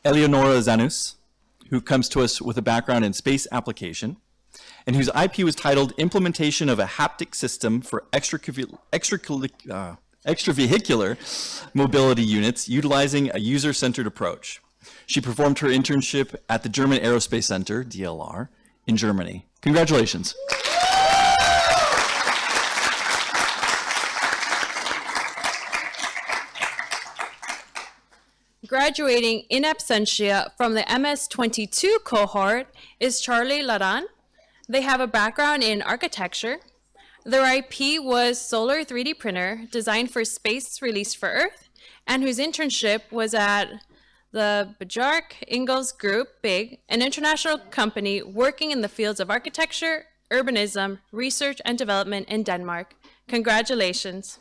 Speaker 9: Eleonora Zanus, who comes to us with a background in space application, and whose IP was titled Implementation of a Haptic System for Extravehicular Mobility Units Utilizing a User-Centered Approach. She performed her internship at the German Aerospace Center, DLR, in Germany. Congratulations.
Speaker 1: Graduating in absentia from the MS22 cohort is Charlie Ladan. They have a background in architecture. Their IP was solar 3D printer designed for space released for Earth, and whose internship was at the Bjarke Ingels Group, BIG, an international company working in the fields of architecture, urbanism, research, and development in Denmark. Congratulations.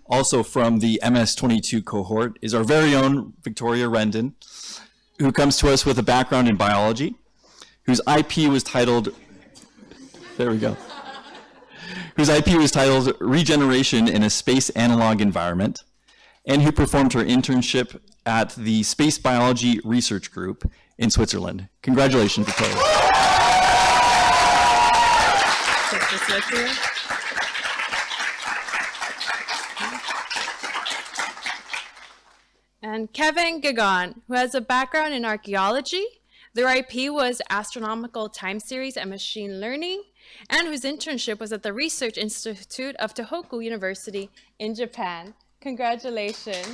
Speaker 9: Also from the MS22 cohort is our very own Victoria Rendon, who comes to us with a background in biology, whose IP was titled, whose IP was titled Regeneration in a Space Analog Environment, and who performed her internship at the Space Biology Research Group in Switzerland. Congratulations, Victoria.
Speaker 1: And Kevin Gagon, who has a background in archaeology. Their IP was Astronomical Time Series and Machine Learning, and whose internship was at the Research Institute of Tohoku University in Japan. Congratulations.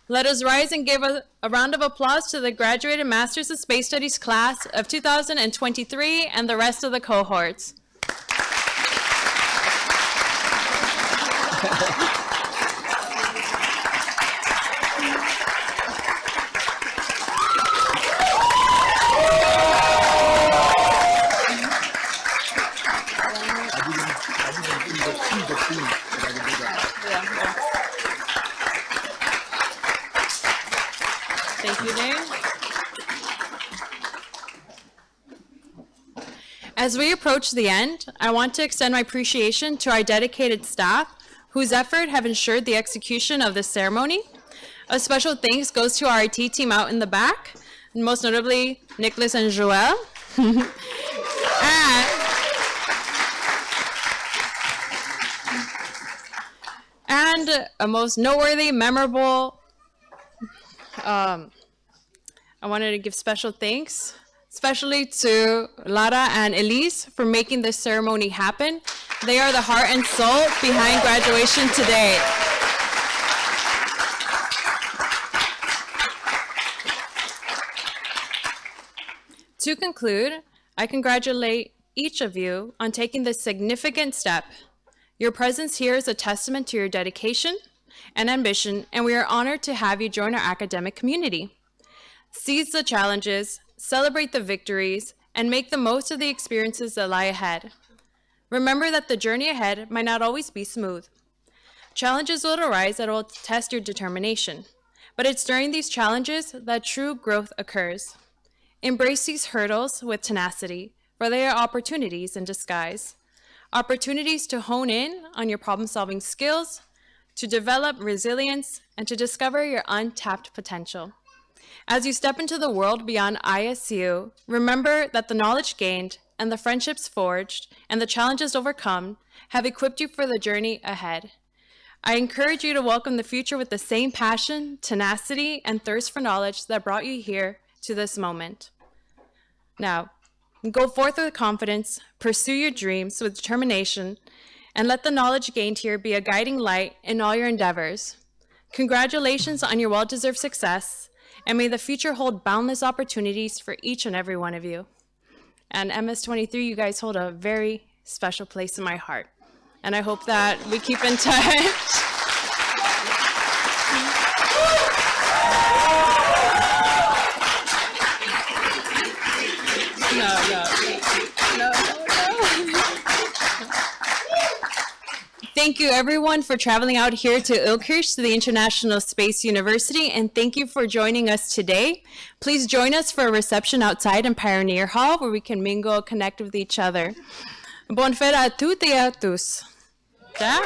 Speaker 1: Let us rise and give a round of applause to the graduated Masters of Space Studies class of 2023 and the rest of the cohorts. As we approach the end, I want to extend my appreciation to our dedicated staff whose effort have ensured the execution of this ceremony. A special thanks goes to our IT team out in the back, most notably Nicholas and Joel. And a most noteworthy, memorable, I wanted to give special thanks, especially to Lara and Elise for making this ceremony happen. They are the heart and soul behind graduation today. To conclude, I congratulate each of you on taking this significant step. Your presence here is a testament to your dedication and ambition, and we are honored to have you join our academic community. Seize the challenges, celebrate the victories, and make the most of the experiences that lie ahead. Remember that the journey ahead might not always be smooth. Challenges will arise that will test your determination, but it's during these challenges that true growth occurs. Embrace these hurdles with tenacity, for they are opportunities in disguise. Opportunities to hone in on your problem-solving skills, to develop resilience, and to discover your untapped potential. As you step into the world beyond ISU, remember that the knowledge gained and the friendships forged and the challenges overcome have equipped you for the journey ahead. I encourage you to welcome the future with the same passion, tenacity, and thirst for knowledge that brought you here to this moment. Now, go forth with confidence, pursue your dreams with determination, and let the knowledge gained here be a guiding light in all your endeavors. Congratulations on your well-deserved success, and may the future hold boundless opportunities for each and every one of you. And MS23, you guys hold a very special place in my heart. And I hope that we keep in touch. Thank you everyone for traveling out here to Ilkirch, to the International Space University, and thank you for joining us today. Please join us for a reception outside in Pioneer Hall where we can mingle and connect with each other. Buon fera a tutti e a tous. Ciao.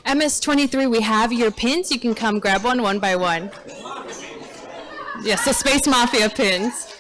Speaker 1: MS23, we have your pins. You can come grab one by one. Yes, the Space Mafia pins.